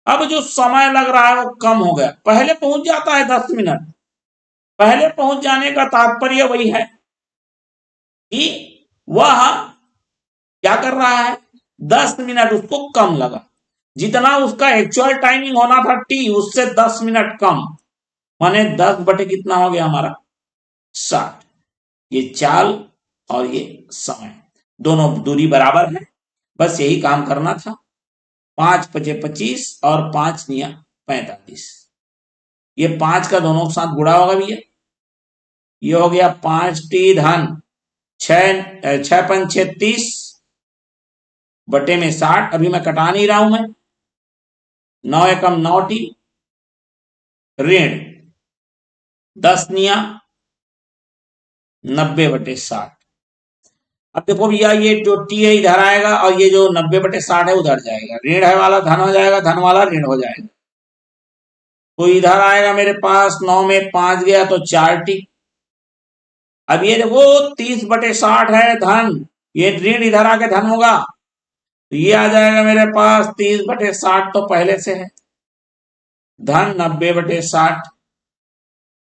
अब जो समय लग रहा है वो कम हो गया, पहले पहुंच जाता है 10 मिनट। पहले पहुंच जाने का तात्पर्य वही है कि वह क्या कर रहा है, 10 मिनट उसको कम लगा, जितना उसका एक्चुअल टाइमिंग होना था टी, उससे 10 मिनट कम, माने 10 बटे कितना हो गया हमारा? 60। ये चाल और ये समय, दोनों दूरी बराबर है, बस यही काम करना था। 5×5 = 25 और 5×9 = 45। ये 5 का दोनों के साथ गुणा होगा भैया, ये हो गया 5t धन 6×5 = 30 बटे में 60। अभी मैं कटा नहीं रहा हूं, मैं 9 एकम 9t ऋण 10×9 = 90/60। अब देखो भैया, ये जो टी है इधर आएगा और ये जो 90/60 है उधर जाएगा, ऋण है वाला धन हो जाएगा, धन वाला ऋण हो जाएगा। तो इधर आएगा मेरे पास 9 में 5 गया तो 4t। अब ये देखो 30/60 है धन, ये ऋण इधर आके धन होगा, तो ये आ जाएगा मेरे पास 30/60 तो पहले से है, धन 90/60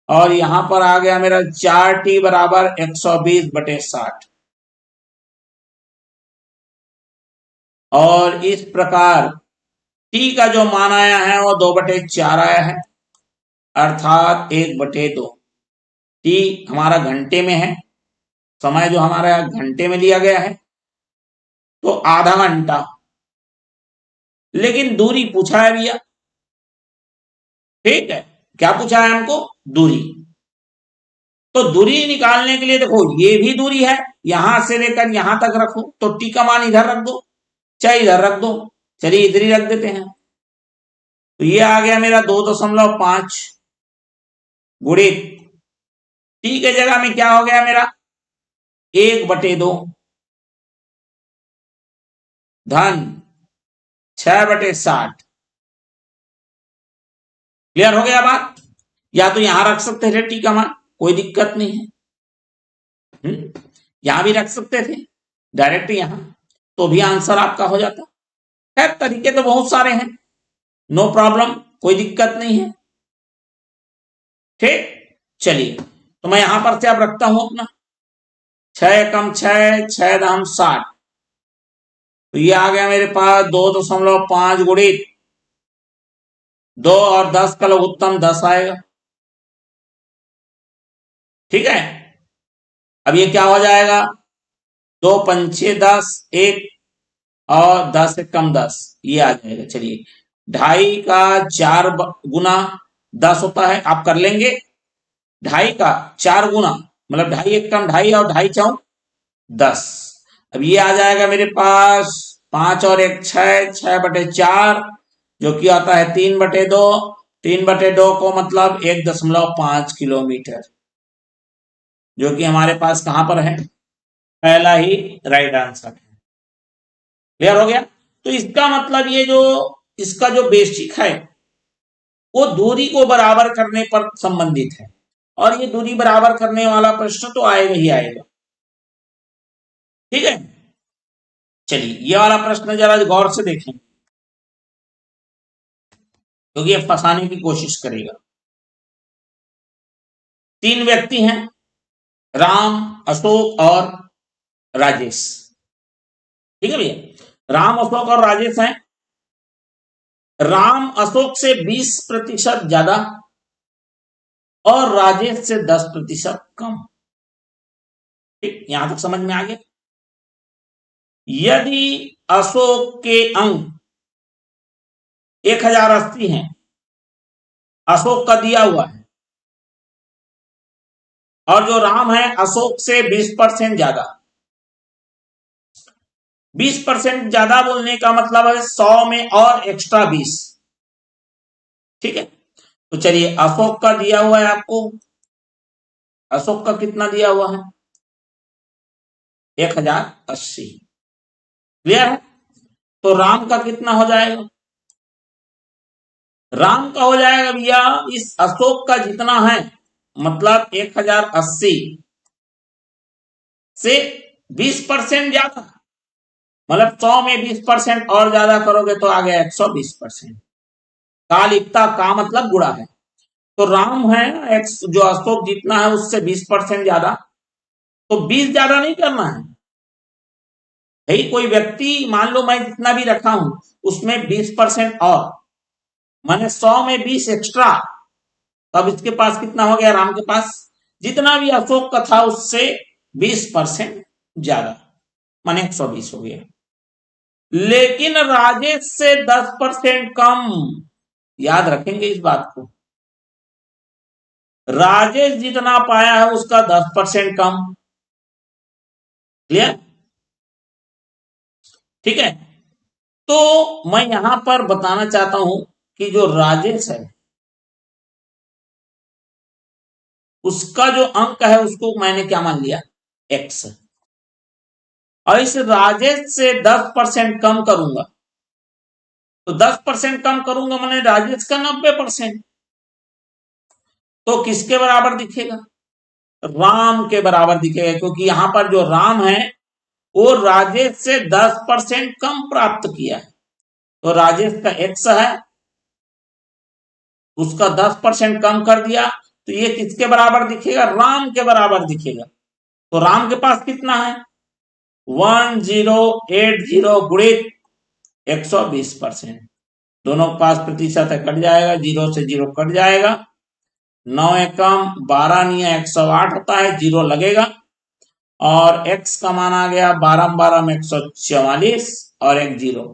और यहां पर आ गया मेरा 4t बराबर 120/60 और इस प्रकार t का जो मान आया है वो 2/4 आया है अर्थात 1/2। t हमारा घंटे में है, समय जो हमारा घंटे में लिया गया है तो आधा घंटा, लेकिन दूरी पूछा है भैया। ठीक है, क्या पूछा है हमको? दूरी। तो दूरी निकालने के लिए देखो ये भी दूरी है, यहां से लेकर यहां तक रखो तो टी का मान इधर रख दो, चाहे इधर रख दो, चलिए इधर ही रख देते हैं। तो ये आ गया मेरा 2.5 गुणित टी के जगह में क्या हो गया मेरा 1/2 धन 6/60। क्लियर हो गया बात? या तो यहां रख सकते थे टी का मान, कोई दिक्कत नहीं है, यहां भी रख सकते थे डायरेक्ट यहां, तो भी आंसर आपका हो जाता। खैर तरीके तो बहुत सारे हैं, नो प्रॉब्लम, कोई दिक्कत नहीं है। ठीक, चलिए तो मैं यहां पर से अब रखता हूं अपना 6 कम 6, 6 दाम 60, तो ये आ गया मेरे पास 2.5 गुणित 2 और 10 का लघुत्तम 10 आएगा। ठीक है, अब ये क्या हो जाएगा 2 पंचे 10, 1 और 10 से कम 10, ये आ जाएगा। चलिए 2.5 का 4 गुना 10 होता है, आप कर लेंगे। 2.5 का 4 गुना मतलब 2.5 एक कम 2.5 और 2.5 4 10। अब ये आ जाएगा मेरे पास 5 और 1 6, 6/4 जो कि आता है 3/2। 3/2 को मतलब 1.5 किलोमीटर, जो कि हमारे पास कहां पर है, पहला ही राइट आंसर है। क्लियर हो गया? तो इसका मतलब ये जो इसका जो बेसिक है वो दूरी को बराबर करने पर संबंधित है, और ये दूरी बराबर करने वाला प्रश्न तो आएगा ही आएगा। ठीक है, चलिए ये वाला प्रश्न जरा गौर से देखें क्योंकि ये फंसाने की कोशिश करेगा। 3 व्यक्ति हैं, राम, अशोक और राजेश। ठीक है भैया, राम, अशोक और राजेश हैं। राम अशोक से 20% ज्यादा और राजेश से 10% कम। ठीक, यहां तक समझ में आ गया? यदि अशोक के अंक 1080 हैं, अशोक का दिया हुआ है, और जो राम है अशोक से 20% ज्यादा। 20% ज्यादा बोलने का मतलब है 100 में और एक्स्ट्रा 20। ठीक है, तो चलिए अशोक का दिया हुआ है आपको, अशोक का कितना दिया हुआ है 1080। क्लियर है? तो राम का कितना हो जाएगा? राम का हो जाएगा भैया इस अशोक का जितना है, मतलब 1080 से 20% ज्यादा, मतलब 100 में 20% और ज्यादा करोगे तो आ गया 120%। का लिखता का मतलब गुणा है, तो राम है एक्स जो अशोक जितना है उससे 20% ज्यादा, तो 20 ज्यादा नहीं करना है भाई। कोई व्यक्ति मान लो मैं जितना भी रखा हूं उसमें 20% और, मैंने 100 में 20 एक्स्ट्रा, तब इसके पास कितना हो गया, राम के पास जितना भी अशोक का था उससे 20% ज्यादा, माने 120 हो गया। लेकिन राजेश से 10% कम, याद रखेंगे इस बात को, राजेश जितना पाया है उसका 10% कम। क्लियर? ठीक है, तो मैं यहां पर बताना चाहता हूं कि जो राजेश है उसका जो अंक है उसको मैंने क्या मान लिया, एक्स, और इस राजेश से 10% कम करूंगा, तो 10% कम करूंगा मैंने राजेश का 90%, तो किसके बराबर दिखेगा, राम के बराबर दिखेगा, क्योंकि यहां पर जो राम है वो राजेश से 10% कम प्राप्त किया है, तो राजेश का एक्स है उसका 10% कम कर दिया तो ये किसके बराबर दिखेगा? राम के बराबर दिखेगा। तो राम के पास कितना है? 1080 गुणित 120%। दोनों के पास प्रतिशत है, कट जाएगा, 0 से 0 कट जाएगा। 9 एकम 12 निया 108 होता है, 0 लगेगा और x का मान आ गया 12 12 में 144 और एक 0।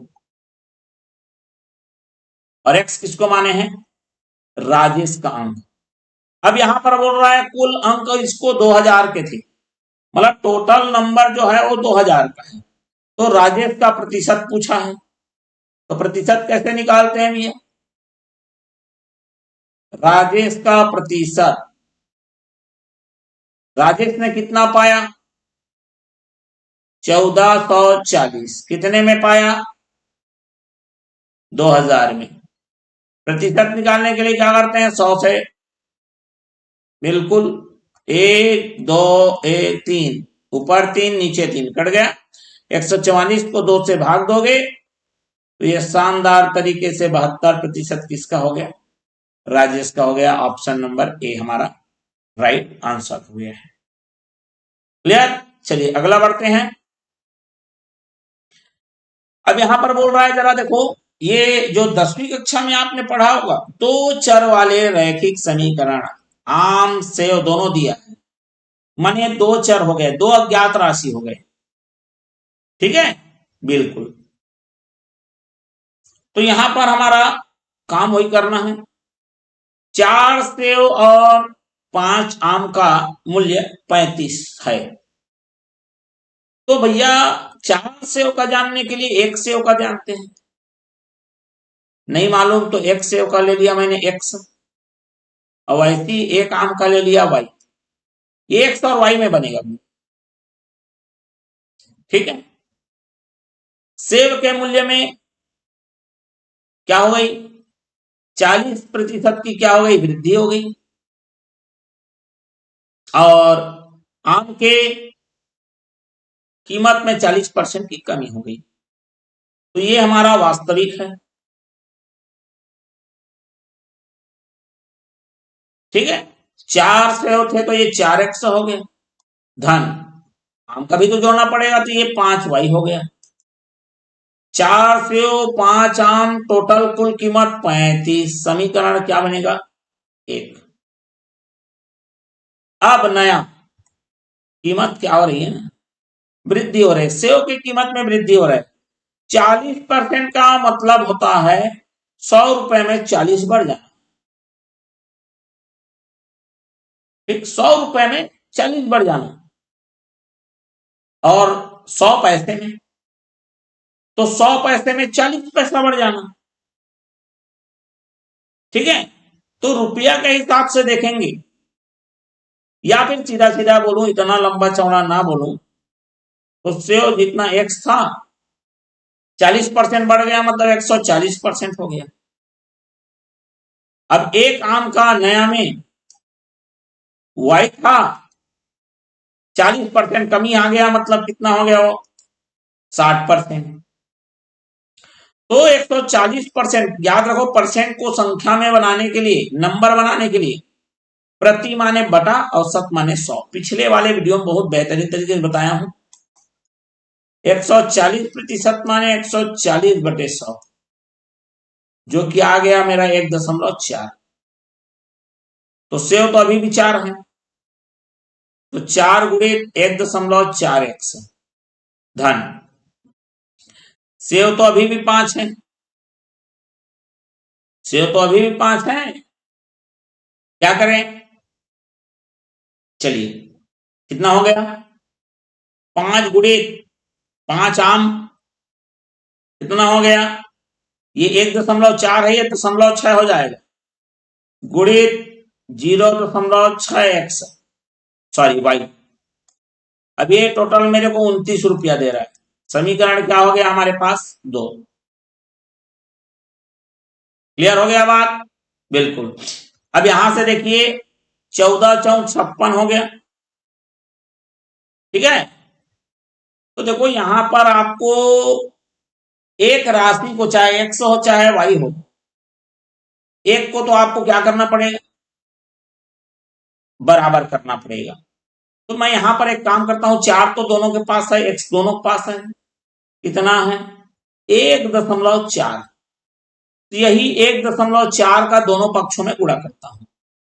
और x किसको माने हैं? राजेश का अंक। अब यहां पर बोल रहा है कुल अंक इसको 2000 के थे, मतलब टोटल नंबर जो है वो 2000 का है। तो राजेश का प्रतिशत पूछा है, तो प्रतिशत कैसे निकालते हैं भैया? राजेश का प्रतिशत, राजेश ने कितना पाया? 1440। कितने में पाया? 2000 में। प्रतिशत निकालने के लिए क्या करते हैं? 100 से, बिल्कुल, 1 2 1 3, ऊपर 3 नीचे 3 कट गया। 144 को 2 से भाग दोगे तो ये शानदार तरीके से 72% किसका हो गया? राजेश का हो गया। ऑप्शन नंबर ए हमारा राइट आंसर हो गया है। क्लियर? चलिए अगला बढ़ते हैं। अब यहां पर बोल रहा है, जरा देखो, ये जो 10वीं कक्षा में आपने पढ़ा होगा, दो चर वाले रैखिक समीकरण, आम से दोनों दिया है, मानिए दो चर हो गए, दो अज्ञात राशि हो गए, ठीक है, बिल्कुल। तो यहां पर हमारा काम वही करना है। 4 सेव और 5 आम का मूल्य 35 है। तो भैया 4 सेव का जानने के लिए 1 सेव का जानते हैं, नहीं मालूम तो 1 सेव का ले लिया मैंने x, और वैसे 1 आम का ले लिया y। ये x और y में बनेगा, ठीक है। सेव के मूल्य में क्या हो गई? 40% की क्या हो गई? वृद्धि हो गई। और आम के कीमत में 40% की कमी हो गई। तो ये हमारा वास्तविक है, ठीक है। 4 सेव थे तो ये 4x हो गए, धन आम का भी तो जोड़ना पड़ेगा, तो ये 5y हो गया। 4 सेव 5 आम, टोटल कुल कीमत 35। समीकरण क्या बनेगा? 1। अब नया कीमत क्या हो रही है ना? वृद्धि हो रही है, सेव की कीमत में वृद्धि हो रहा है। 40% का मतलब होता है 100 रुपए में 40 बढ़ जाना, ठीक, 100 रुपए में 40 बढ़ जाना। और 100 पैसे में, तो 100 पैसे में 40 पैसा बढ़ जाना, ठीक है। तो रुपया के हिसाब से देखेंगे, या फिर सीधा सीधा बोलूं, इतना लंबा चौड़ा ना बोलूं, तो सेव जितना एक्स था 40% बढ़ गया, मतलब 140% हो गया। अब एक आम का नया में वाई था, 40% कमी आ गया, मतलब कितना हो गया वो? 60%। तो 140%, याद रखो, परसेंट को संख्या में बनाने के लिए, नंबर बनाने के लिए प्रति माने बटा, औसत माने 100। पिछले वाले वीडियो में बहुत बेहतरीन तरीके से बताया हूं। 140% माने 140/100, जो कि आ गया मेरा 1.4। तो सेव तो अभी भी 4 है, तो 4 गुणित 1.4x, धन सेव तो अभी भी 5 है, सेव तो अभी भी 5 है। क्या करें? चलिए, कितना हो गया? 5 गुणित 5 आम कितना हो गया? ये 1.4 है, ये 0.6 हो जाएगा, गुणित 0.6x, सॉरी y। अब ये टोटल मेरे को 29 रुपया दे रहा है। समीकरण क्या हो गया हमारे पास? 2। क्लियर हो गया बात? बिल्कुल। अब यहां से देखिए, 14 चौक 56 हो गया, ठीक है। तो देखो यहां पर आपको एक राशि को, चाहे x हो चाहे y हो, एक को तो आपको क्या करना पड़ेगा, बराबर करना पड़ेगा। तो मैं यहां पर एक काम करता हूं, 4 तो दोनों के पास है, x दोनों के पास है, कितना है 1.4। तो यही 1.4 का दोनों पक्षों में गुणा करता हूं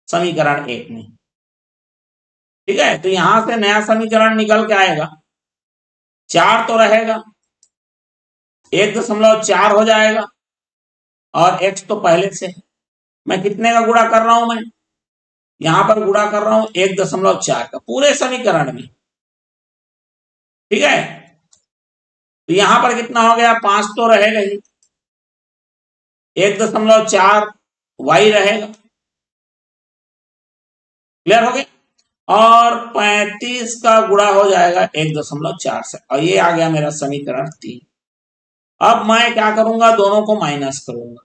समीकरण 1 में। ठीक है, तो यहां से नया समीकरण निकल के आएगा, 4 तो रहेगा, 1.4 हो जाएगा, और x तो पहले से मैं कितने का गुणा कर रहा हूं, मैं यहां पर गुणा कर रहा हूं 1.4 का पूरे समीकरण में। ठीक है, तो यहां पर कितना हो गया, 5 तो रहेगा ही, 1.4 y रहेगा, क्लियर हो गया, और 35 का गुणा हो जाएगा 1.4 से, और ये आ गया मेरा समीकरण 3। अब मैं क्या करूंगा, दोनों को माइनस करूंगा,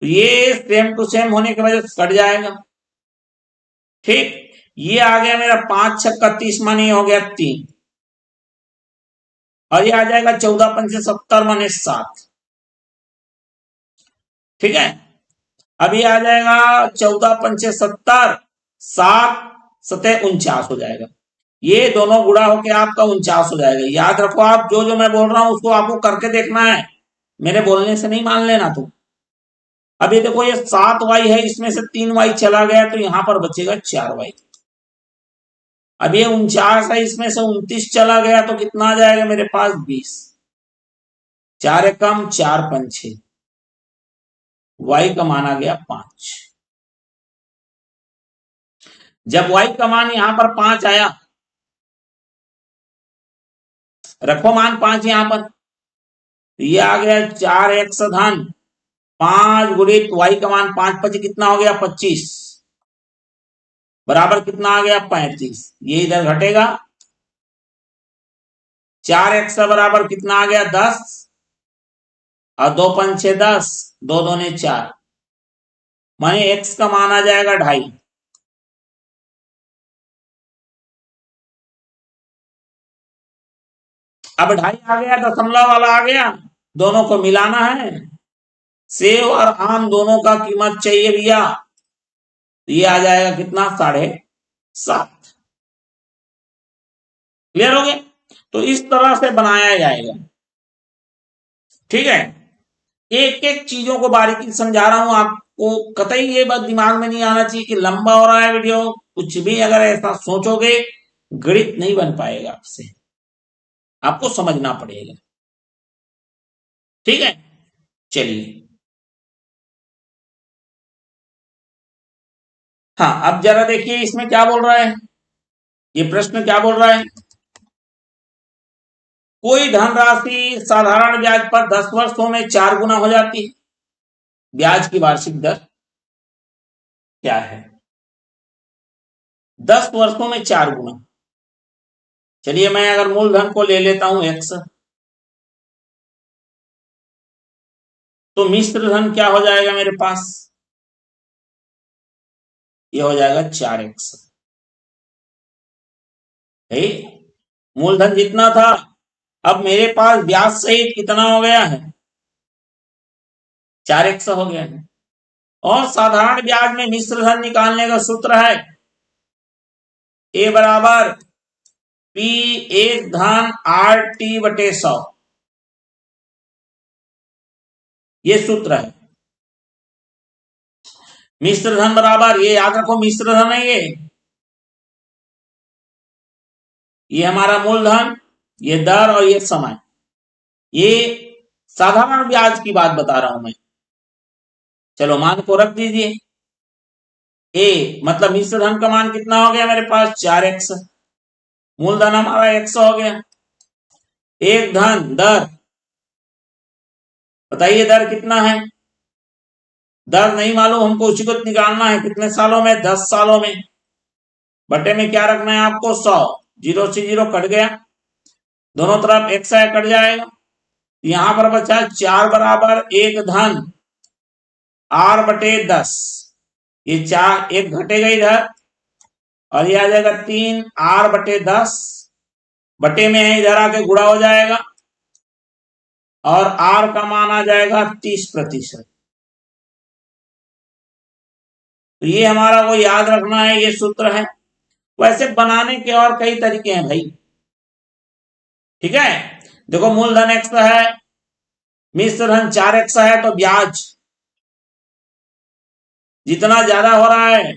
तो ये सेम टू सेम होने की वजह से कट जाएगा। ठीक, ये आ गया मेरा 5 छक्का 30 माने हो गया 3, और ये आ जाएगा 14 पंचे 70 माने 7। ठीक है, अब ये आ जाएगा 14 पंचे 70, 7 सतह 49 हो जाएगा, ये दोनों गुणा होके आपका 49 हो जाएगा। याद रखो, आप जो जो मैं बोल रहा हूं उसको आपको करके देखना है, मेरे बोलने से नहीं मान लेना। तो अब ये देखो, ये 7y है, इसमें से 3y चला गया, तो यहां पर बचेगा 4y। अब ये 49 है, इसमें से 29 चला गया, तो कितना आ जाएगा मेरे पास 20, 4 एकम 4 पंचे, y का मान आ गया 5। जब y का मान यहां पर 5 आया, रखो मान 5 यहां पर, ये आ गया 4x धन 5 गुणित y का मान 5 पचे कितना हो गया 25, बराबर कितना आ गया 35। ये इधर घटेगा, 4x बराबर कितना आ गया 10, और 2 पंचे 10, 2 दूने 4, माने x का मान आ जाएगा 2.5। अब 2.5 आ गया, दशमलव वाला आ गया, दोनों को मिलाना है। सेव और आम दोनों का कीमत चाहिए भैया, ये आ जाएगा कितना 7.5। क्लियर हो गया, तो इस तरह से बनाया जाएगा। ठीक है, एक एक चीजों को बारीकी समझा रहा हूं आपको, कतई ये बात दिमाग में नहीं आना चाहिए कि लंबा हो रहा है वीडियो, कुछ भी अगर ऐसा सोचोगे गणित नहीं बन पाएगा आपसे, आपको समझना पड़ेगा। ठीक है, चलिए, हाँ अब जरा देखिए इसमें क्या बोल रहा है, ये प्रश्न क्या बोल रहा है, कोई धनराशि साधारण ब्याज पर 10 वर्षों में 4 गुना हो जाती है, ब्याज की वार्षिक दर क्या है, 10 वर्षों में 4 गुना। चलिए मैं अगर मूलधन को ले लेता हूं x, तो मिश्र धन क्या हो जाएगा मेरे पास, ये हो जाएगा 4x। मूलधन जितना था, अब मेरे पास ब्याज सहित कितना हो गया है, 4x हो गया है। और साधारण ब्याज में मिश्र धन निकालने का सूत्र है a बराबर p 1 धन RT बटे 100, ये सूत्र है। मिश्र धन बराबर, ये याद रखो मिश्र धन है, ये हमारा मूलधन, ये दर और ये समय, ये साधारण ब्याज की बात बता रहा हूं मैं। चलो मान को रख दीजिए, ए मतलब मिश्र धन का मान कितना हो गया मेरे पास 4x, मूलधन हमारा x हो गया, एक धन दर, बताइए दर कितना है, दर नहीं मालूम, हमको उसी को निकालना है, कितने सालों में 10 सालों में, बटे में क्या रखना है आपको 100, 0 से 0 कट गया, दोनों तरफ x है कट जाएगा, यहां पर बचा 4 बराबर एक धन r बटे 10, ये 4 एक घटेगा इधर, और ये आ जाएगा 3 r बटे 10, बटे में है इधर आके गुणा हो जाएगा, और r का मान आ जाएगा 30%। तो ये हमारा को याद रखना है, ये सूत्र है। वैसे बनाने के और कई तरीके हैं भाई। ठीक है, देखो मूलधन x है, मिश्र धन 4x है, तो ब्याज जितना ज्यादा हो रहा है,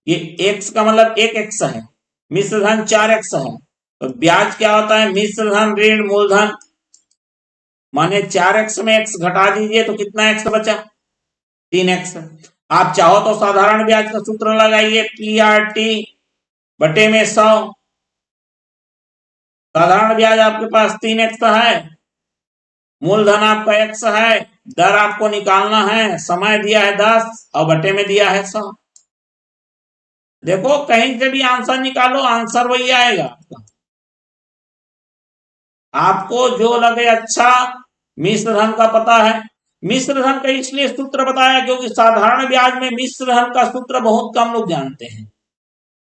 ये x का मतलब 1x है, मिश्र धन 4x है, तो ब्याज क्या होता है, मिश्र धन ऋण मूलधन, माने 4x में x घटा दीजिए तो कितना x बचा, 3x। आप चाहो तो साधारण ब्याज का सूत्र लगाइए, PRT बटे में 100। साधारण ब्याज आपके पास 3x है, मूलधन आपका x है, दर आपको निकालना है, समय दिया है 10 और बटे में दिया है 100। देखो कहीं से भी आंसर निकालो, आंसर वही आएगा आपका। आपको जो लगे अच्छा। मिश्र धन का पता है, मिश्र धन का इसलिए सूत्र बताया क्योंकि साधारण ब्याज में मिश्र धन का सूत्र बहुत कम लोग जानते हैं।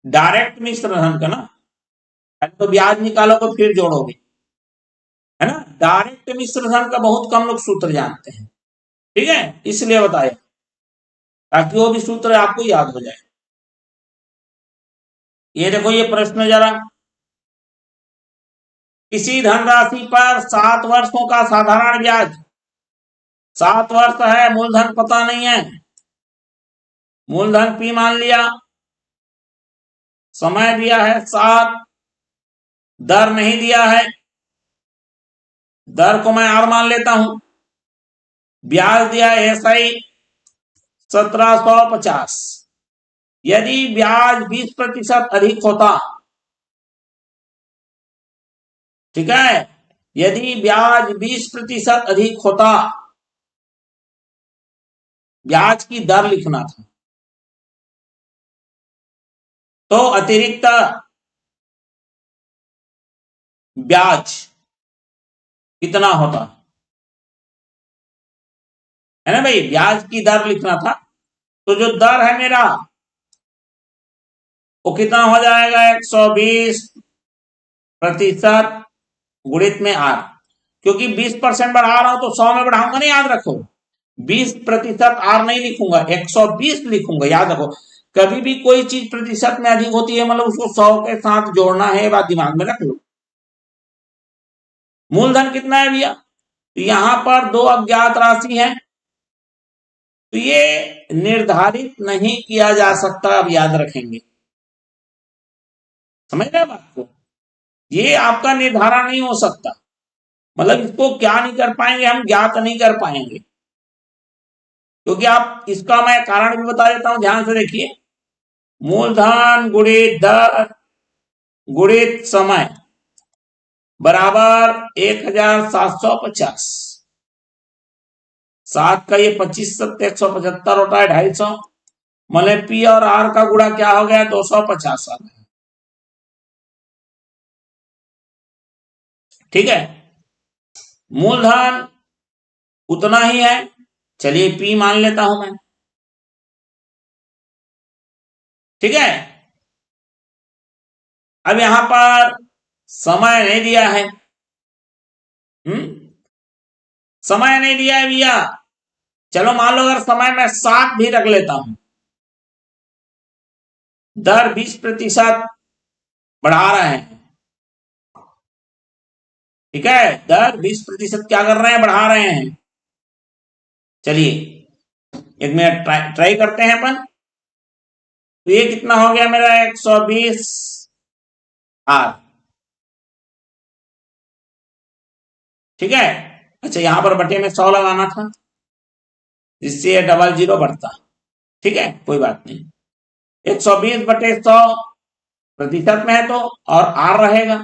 डायरेक्ट मिश्र धन का ना, तो ब्याज निकालोगे फिर जोड़ोगे, है ना। डायरेक्ट मिश्र धन का बहुत कम लोग सूत्र जानते हैं। ठीक है, इसलिए बताया ताकि वो भी सूत्र आपको याद हो जाए। ये देखो ये प्रश्न जरा, किसी धनराशि पर 7 वर्षों का साधारण ब्याज, 7 वर्ष है, मूलधन पता नहीं है, मूलधन P मान लिया, समय दिया है 7, दर नहीं दिया है, दर को मैं R मान लेता हूं, ब्याज दिया है SI 1750। यदि ब्याज 20% अधिक होता, ठीक है, यदि ब्याज 20% अधिक होता, ब्याज की दर लिखना था, तो अतिरिक्त ब्याज कितना होता, है ना भाई, ब्याज की दर लिखना था। तो जो दर है मेरा वो कितना हो जाएगा, 120% गुणित में R, क्योंकि 20% बढ़ा रहा हूं तो 100 में बढ़ाऊंगा नहीं, याद रखो 20% R नहीं लिखूंगा, 120 लिखूंगा, याद रखो। कभी भी कोई चीज प्रतिशत में अधिक होती है मतलब उसको 100 के साथ जोड़ना है, बात दिमाग में रख लो। मूलधन कितना है भैया, तो यहां पर 2 अज्ञात राशि है, तो ये निर्धारित नहीं किया जा सकता, अब याद रखेंगे, समझ रहे बात को। ये आपका निर्धारण नहीं हो सकता, मतलब इसको क्या नहीं कर पाएंगे, हम ज्ञात नहीं कर पाएंगे, क्योंकि आप इसका मैं कारण भी बता देता हूं, ध्यान से देखिए। मूलधन गुणित दर गुणित समय बराबर 1750। 7 का ये 25 सत्ते 175 होता है 250, मतलब P और R का गुणा क्या हो गया, 250 आ गया। ठीक है, मूलधन उतना ही है, चलिए P मान लेता हूं मैं। ठीक है, अब यहां पर समय नहीं दिया है, समय नहीं दिया है भैया। चलो मान लो अगर समय में 7 भी रख लेता हूं, दर 20% बढ़ा रहे हैं, ठीक है, दर 20% क्या कर रहे हैं, बढ़ा रहे हैं। चलिए एक मिनट ट्राई करते हैं अपन। तो ये कितना हो गया मेरा, 120 R। ठीक है, अच्छा यहां पर बटे में 100 लगाना था, जिससे ये डबल जीरो बढ़ता। ठीक है, कोई बात नहीं, 120 बटे 100 प्रतिशत में है तो, और R रहेगा।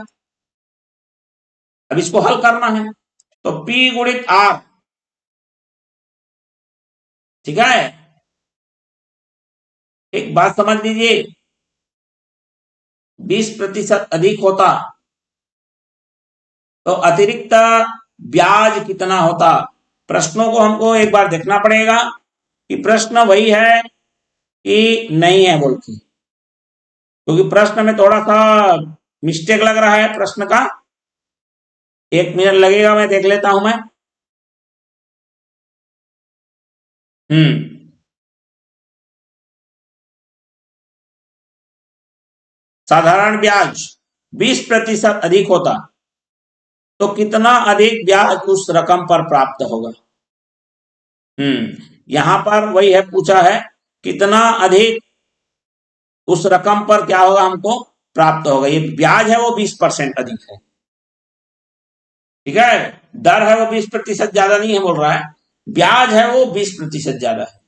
अब इसको हल करना है, तो P गुणित R, ठीक है। एक बात समझ लीजिए, 20% अधिक होता तो अतिरिक्त ब्याज कितना होता। प्रश्नों को हमको एक बार देखना पड़ेगा कि प्रश्न वही है कि नहीं है बोल के, क्योंकि प्रश्न में थोड़ा सा मिस्टेक लग रहा है प्रश्न का। 1 मिनट लगेगा, मैं देख लेता हूं मैं। हम्म साधारण ब्याज 20% अधिक होता तो कितना अधिक ब्याज उस रकम पर प्राप्त होगा। यहां पर वही है, पूछा है कितना अधिक उस रकम पर क्या होगा, हमको प्राप्त होगा। ये ब्याज है वो 20% अधिक है, ठीक है। दर है वो 20% ज्यादा नहीं है बोल रहा है, ब्याज है वो 20% ज्यादा है।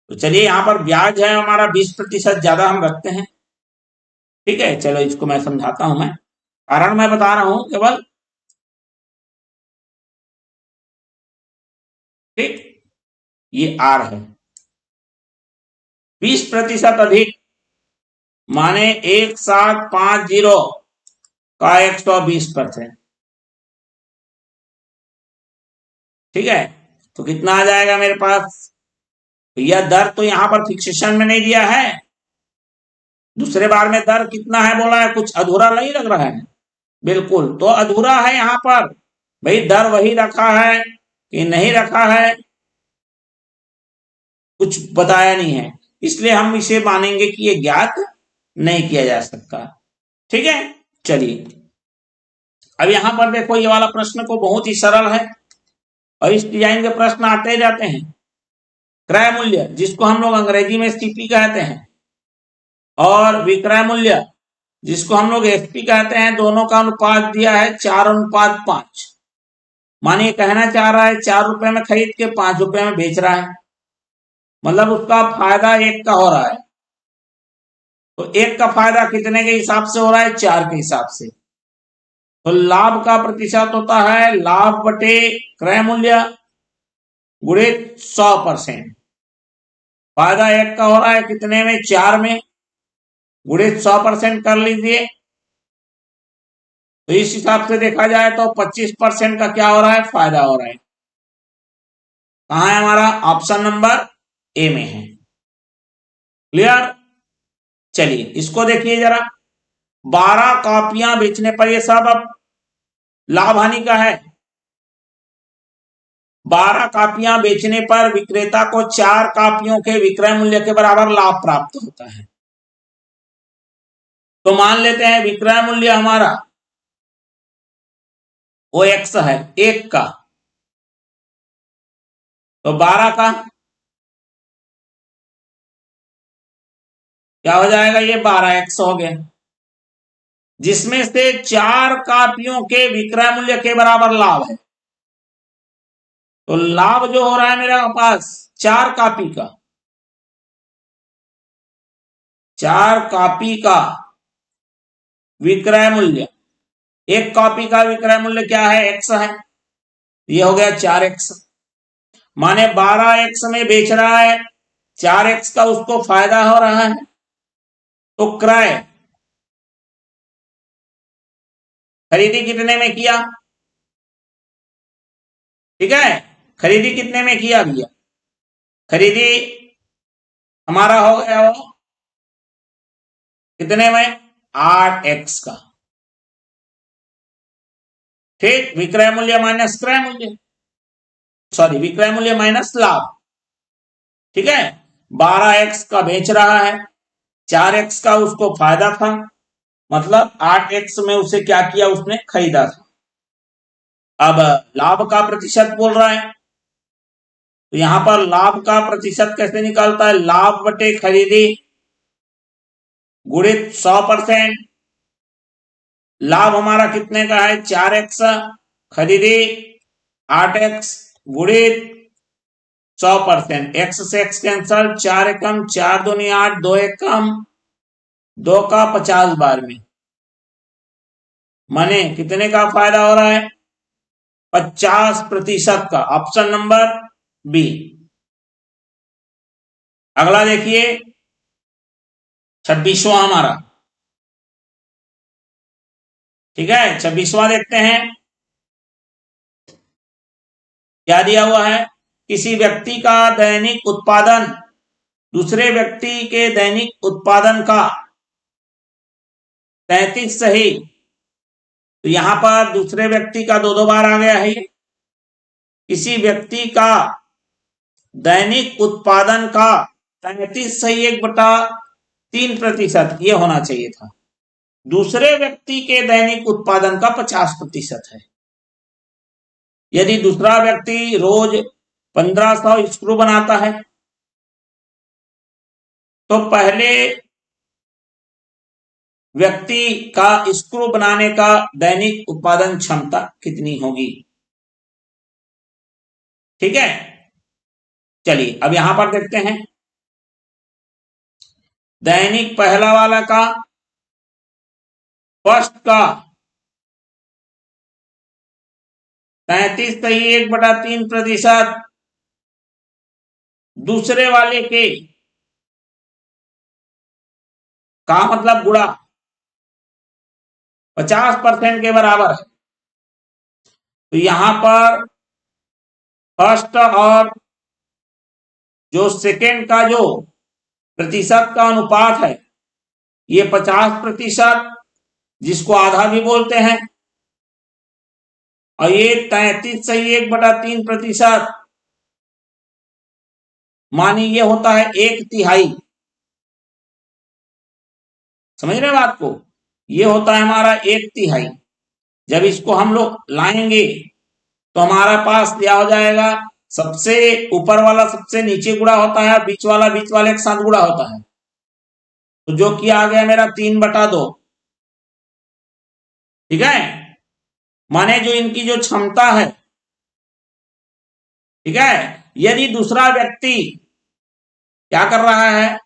तो चलिए यहां पर ब्याज है हमारा 20% ज्यादा हम रखते हैं, ठीक है। चलो इसको मैं समझाता हूं, मैं कारण मैं बता रहा हूं केवल, ठीक। ये आर है 20% अधिक माने 1750 का 120%, ठीक है। तो कितना आ जाएगा मेरे पास, यह दर तो यहां पर फिक्सेशन में नहीं दिया है, दूसरे बार में दर कितना है बोला है, कुछ अधूरा नहीं लग रहा है, बिल्कुल तो अधूरा है यहां पर। भाई दर वही रखा है कि नहीं रखा है, कुछ बताया नहीं है, इसलिए हम इसे मानेंगे कि ये ज्ञात नहीं किया जा सकता, ठीक है। चलिए अब यहां पर देखो, ये वाला प्रश्न को बहुत ही सरल है और इस डिजाइन के प्रश्न आते ही जाते हैं। क्रय मूल्य जिसको हम लोग अंग्रेजी में सीपी कहते हैं, और विक्रय मूल्य जिसको हम लोग एफपी कहते हैं, दोनों का अनुपात दिया है 4:5। मानिए कहना चाह रहा है 4 रुपए में खरीद के 5 रुपए में बेच रहा है, मतलब उसका फायदा 1 का हो रहा है। तो 1 का फायदा कितने के हिसाब से हो रहा है, 4 के हिसाब से। तो लाभ का प्रतिशत होता है लाभ बटे क्रय मूल्य गुणित 100%। फायदा 1 का हो रहा है कितने में, 4 में, गुणित 100% कर लीजिए। तो इस हिसाब से देखा जाए तो 25% का क्या हो रहा है, फायदा हो रहा है। कहां है हमारा, ऑप्शन नंबर ए में है। क्लियर। चलिए इसको देखिए जरा, 12 कॉपियां बेचने पर, ये सब अब लाभ हानि का है। 12 कॉपियां बेचने पर विक्रेता को 4 कॉपियों के विक्रय मूल्य के बराबर लाभ प्राप्त होता है। तो मान लेते हैं विक्रय मूल्य हमारा वो एक्स है, 1 का, तो 12 का क्या हो जाएगा, ये 12x हो गया, जिसमें से 4 कॉपियों के विक्रय मूल्य के बराबर लाभ है। तो लाभ जो हो रहा है मेरे पास 4 कॉपी का, 4 कॉपी का विक्रय मूल्य, 1 कॉपी का विक्रय मूल्य क्या है, x है, ये हो गया 4x। माने 12x में बेच रहा है, 4x का उसको फायदा हो रहा है। तो क्रय खरीदी कितने में किया, ठीक है, खरीदी कितने में किया भैया, खरीदी हमारा हो गया वो कितने में, 8x का, ठीक। विक्रय मूल्य माइनस क्रय मूल्य, सॉरी विक्रय मूल्य माइनस लाभ, ठीक है। 12x का बेच रहा है, 4x का उसको फायदा था, मतलब 8x में उसे क्या किया, उसने खरीदा था। अब लाभ का प्रतिशत बोल रहा है, तो यहां पर लाभ का प्रतिशत कैसे निकालता है, लाभ बटे खरीदी गुणित 100%। लाभ हमारा कितने का है, 4x, खरीदी 8x गुणित 100%। x से x कैंसल, 4 एकम 4 दूनी 8, 2 एकम 2 का 50 बार में, माने कितने का फायदा हो रहा है, 50% का, ऑप्शन नंबर बी। अगला देखिए 26वां हमारा, ठीक है। 26वां देखते हैं क्या दिया हुआ है, किसी व्यक्ति का दैनिक उत्पादन दूसरे व्यक्ति के दैनिक उत्पादन का 33 सही, तो यहां पर दूसरे व्यक्ति का 2 बार आ गया है। किसी व्यक्ति का दैनिक उत्पादन का 33 सही 1/3%, ये होना चाहिए था। दूसरे व्यक्ति के दैनिक उत्पादन का 50% है। यदि दूसरा व्यक्ति रोज 1500 स्क्रू बनाता है तो पहले व्यक्ति का स्क्रू बनाने का दैनिक उत्पादन क्षमता कितनी होगी? ठीक है, चलिए अब यहां पर देखते हैं। दैनिक पहला वाला का फर्स्ट का 33.1/3%, दूसरे वाले के का मतलब गुणा 50% के बराबर है। तो यहां पर फर्स्ट और जो सेकेंड का जो प्रतिशत का अनुपात है ये 50%, जिसको आधा भी बोलते हैं, और ये 33.1/3%, मानी ये होता है 1/3। समझ रहे बात को? ये होता है हमारा 1/3। जब इसको हम लोग लाएंगे तो हमारा पास क्या हो जाएगा? सबसे ऊपर वाला सबसे नीचे गुणा होता है, बीच वाला बीच वाले के साथ गुणा होता है। तो जो कि आ गया मेरा 3/2। ठीक है, माने जो इनकी जो क्षमता है, ठीक है, यदि दूसरा व्यक्ति क्या कर रहा है,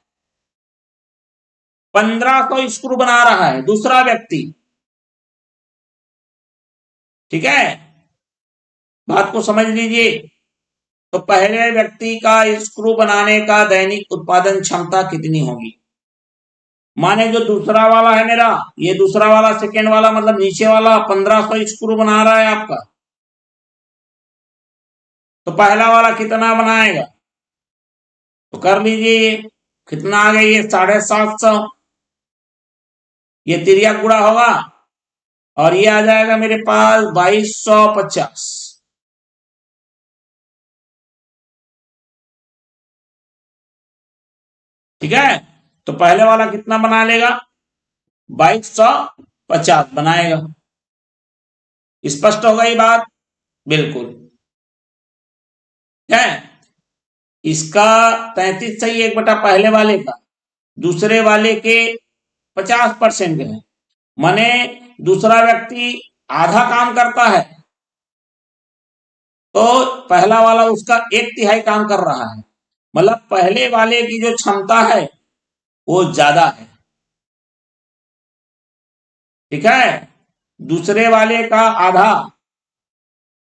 1500 स्क्रू बना रहा है दूसरा व्यक्ति, ठीक है, बात को समझ लीजिए। तो पहले व्यक्ति का स्क्रू बनाने का दैनिक उत्पादन क्षमता कितनी होगी? माने जो दूसरा वाला है मेरा, ये दूसरा वाला सेकेंड वाला मतलब नीचे वाला 1500 स्क्रू बना रहा है आपका, तो पहला वाला कितना बनाएगा? तो कर लीजिए, ये कितना आ गया? ये 750। ये तिर्यक गुणा होगा और ये आ जाएगा मेरे पास 2250। ठीक है, तो पहले वाला कितना बना लेगा? 2250 बनाएगा। स्पष्ट हो गई बात? बिल्कुल है। इसका 33.1 पहले वाले का दूसरे वाले के 50% है, माने दूसरा व्यक्ति आधा काम करता है तो पहला वाला उसका 1/3 काम कर रहा है, मतलब पहले वाले की जो क्षमता है वो ज्यादा है। ठीक है, दूसरे वाले का आधा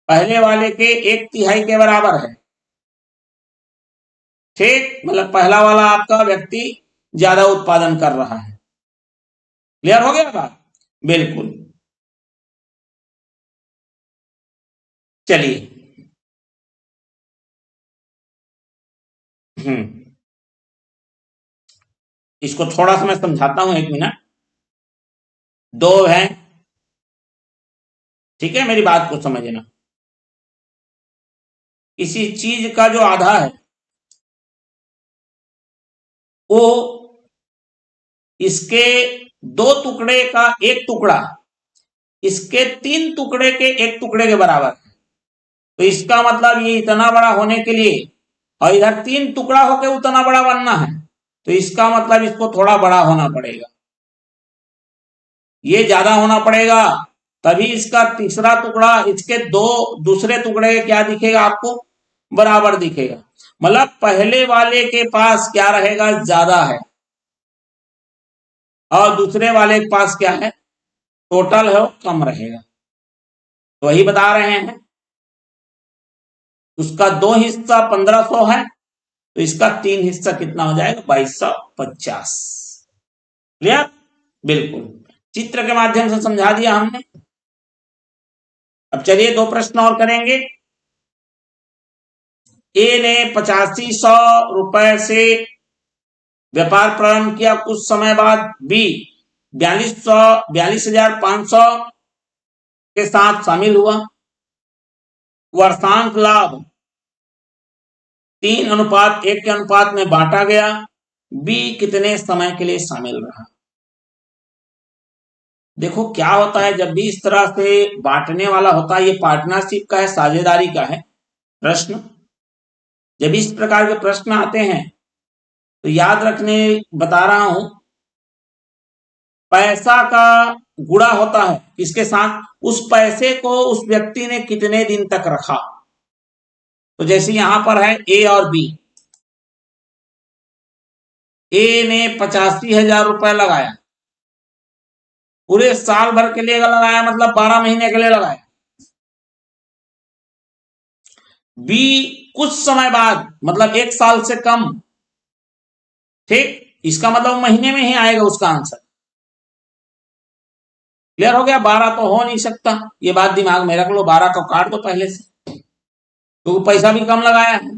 पहले वाले के 1/3 के बराबर है। ठीक, मतलब पहला वाला आपका व्यक्ति ज्यादा उत्पादन कर रहा है। क्लियर हो गया बात? बिल्कुल। चलिए, इसको थोड़ा सा मैं समझाता हूं, 1 मिनट। दो है, ठीक है, मेरी बात को समझना। किसी चीज का जो आधा है वो इसके 2 टुकड़े का 1 टुकड़ा इसके 3 टुकड़े के 1 टुकड़े के बराबर है। तो इसका मतलब ये इतना बड़ा होने के लिए, और इधर 3 टुकड़ा होके उतना बड़ा बनना है, तो इसका मतलब इसको थोड़ा बड़ा होना पड़ेगा, ये ज्यादा होना पड़ेगा, तभी इसका तीसरा टुकड़ा इसके दो दूसरे टुकड़े क्या दिखेगा आपको? बराबर दिखेगा। मतलब पहले वाले के पास क्या रहेगा? ज्यादा है, और दूसरे वाले के पास क्या है? टोटल है कम रहेगा। तो वही बता रहे हैं, उसका 2 हिस्सा 1500 है तो इसका 3 हिस्सा कितना हो जाएगा? 2250। क्लियर? बिल्कुल, चित्र के माध्यम से समझा दिया हमने। अब चलिए 2 प्रश्न और करेंगे। ए ने 8500 से व्यापार प्रारंभ किया, कुछ समय बाद बी 42,500 के साथ शामिल हुआ। वर्षांत लाभ 3:1 के अनुपात में बांटा गया। बी कितने समय के लिए शामिल रहा? देखो क्या होता है, जब भी इस तरह से बांटने वाला होता है, ये पार्टनरशिप का है, साझेदारी का है प्रश्न। जब इस प्रकार के प्रश्न आते हैं तो याद रखने बता रहा हूं, पैसा का गुणा होता है किसके साथ, उस पैसे को उस व्यक्ति ने कितने दिन तक रखा। तो जैसे यहां पर है ए और बी, ए ने 85,000 रुपए लगाया, पूरे साल भर के लिए लगाया, मतलब 12 महीने के लिए लगाया। बी कुछ समय बाद, मतलब 1 साल से कम, ठीक, इसका मतलब महीने में ही आएगा उसका आंसर। क्लियर हो गया? 12 तो हो नहीं सकता, ये बात दिमाग में रख लो, 12 तो काट दो पहले से, क्योंकि तो पैसा भी कम लगाया है।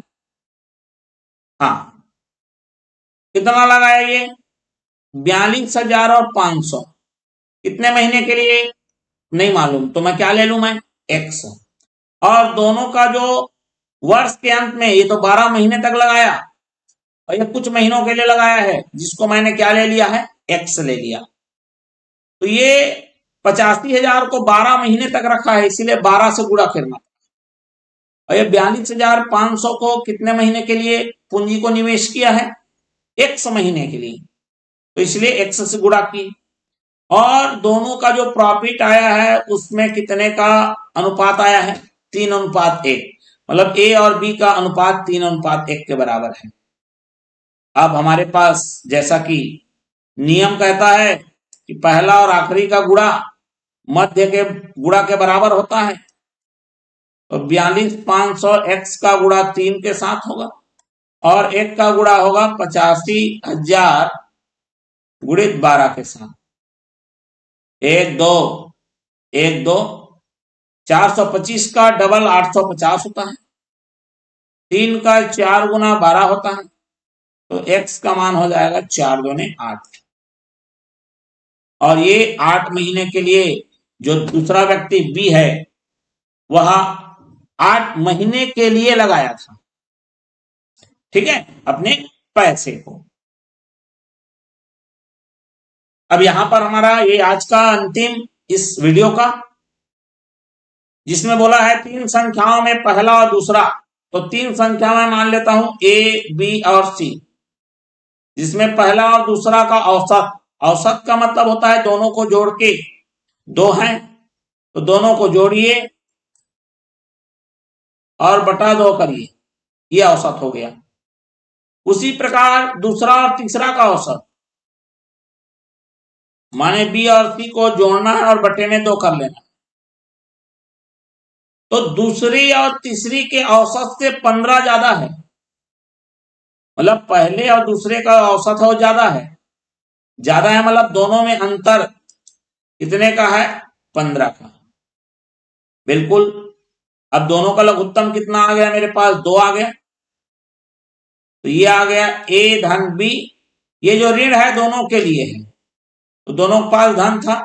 हाँ, कितना लगाया ये? 42,500। कितने महीने के लिए नहीं मालूम, तो मैं क्या ले लू, मैं एक्स। और दोनों का जो वर्ष के अंत में, ये तो 12 महीने तक लगाया और ये कुछ महीनों के लिए लगाया है, जिसको मैंने क्या ले लिया है, एक्स ले लिया। तो ये 85,000 को 12 महीने तक रखा है, इसीलिए 12 से गुणा करना। और ये 42,500 को कितने महीने के लिए पूंजी को निवेश किया है, एक्स महीने के लिए, तो इसलिए एक्स से गुणा की। और दोनों का जो प्रॉफिट आया है उसमें कितने का अनुपात आया है, 3:1, मतलब ए और बी का अनुपात 3:1 के बराबर है। अब हमारे पास जैसा कि नियम कहता है कि पहला और आखिरी का गुणा मध्य के गुणा के बराबर होता है, तो 42,500 एक्स का गुणा 3 के साथ होगा और एक का गुणा होगा 85,000 गुणित 12 के साथ। 1 2 1 2 425 का डबल 850 होता है, 3 का 4 गुना 12 होता है, तो x का मान हो जाएगा 4 दूने 8। और ये 8 महीने के लिए जो दूसरा व्यक्ति बी है वह 8 महीने के लिए लगाया था, ठीक है, अपने पैसे को। अब यहां पर हमारा ये आज का अंतिम इस वीडियो का, जिसमें बोला है 3 संख्याओं में पहला और दूसरा, तो 3 संख्या में मान लेता हूं ए बी और सी, जिसमें पहला और दूसरा का औसत, औसत का मतलब होता है दोनों को जोड़ के, 2 हैं तो दोनों को जोड़िए और बटा 2 करिए, ये औसत हो गया। उसी प्रकार दूसरा और तीसरा का औसत, माने बी और सी को जोड़ना है और बटे में 2 कर लेना, तो दूसरी और तीसरी के औसत से 15 ज्यादा है, मतलब पहले और दूसरे का औसत हो ज्यादा है, मतलब दोनों में अंतर कितने का है, 15 का, बिल्कुल। अब दोनों का लघुत्तम कितना आ गया मेरे पास, 2 आ गया, तो ये आ गया ए धन बी, ये जो ऋण है दोनों के लिए है, तो दोनों के पास धन था,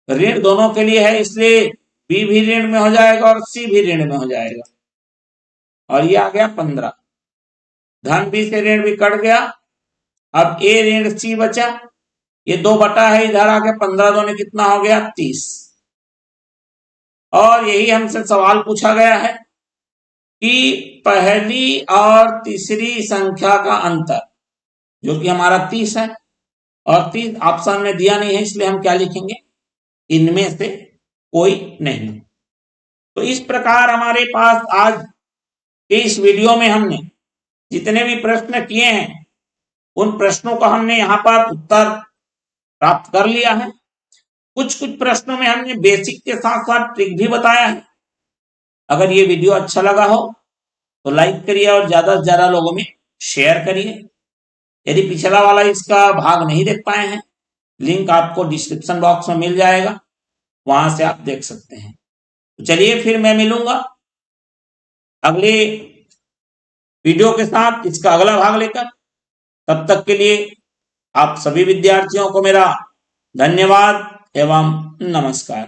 ऋण दोनों के लिए है, इसलिए बी भी ऋण में हो जाएगा और सी भी ऋण में हो जाएगा, और ये आ गया 15। धन बी से ऋण भी कट गया, अब ए ऋण सी बचा, ये 2 बटा है, इधर आके 15 दूने कितना हो गया, 30। और यही हमसे सवाल पूछा गया है कि पहली और तीसरी संख्या का अंतर, जो कि हमारा 30 है, और 30 ऑप्शन में दिया नहीं है, इसलिए हम क्या लिखेंगे, इनमें से कोई नहीं। तो इस प्रकार हमारे पास आज के इस वीडियो में हमने जितने भी प्रश्न किए हैं उन प्रश्नों का हमने यहाँ पर उत्तर प्राप्त कर लिया है। कुछ कुछ प्रश्नों में हमने बेसिक के साथ साथ ट्रिक भी बताया है। अगर ये वीडियो अच्छा लगा हो तो लाइक करिए और ज्यादा से ज्यादा लोगों में शेयर करिए। यदि पिछला वाला इसका भाग नहीं देख पाए हैं, लिंक आपको डिस्क्रिप्शन बॉक्स में मिल जाएगा, वहां से आप देख सकते हैं। तो चलिए फिर मैं मिलूंगा अगले वीडियो के साथ, इसका अगला भाग लेकर। तब तक के लिए आप सभी विद्यार्थियों को मेरा धन्यवाद एवं नमस्कार।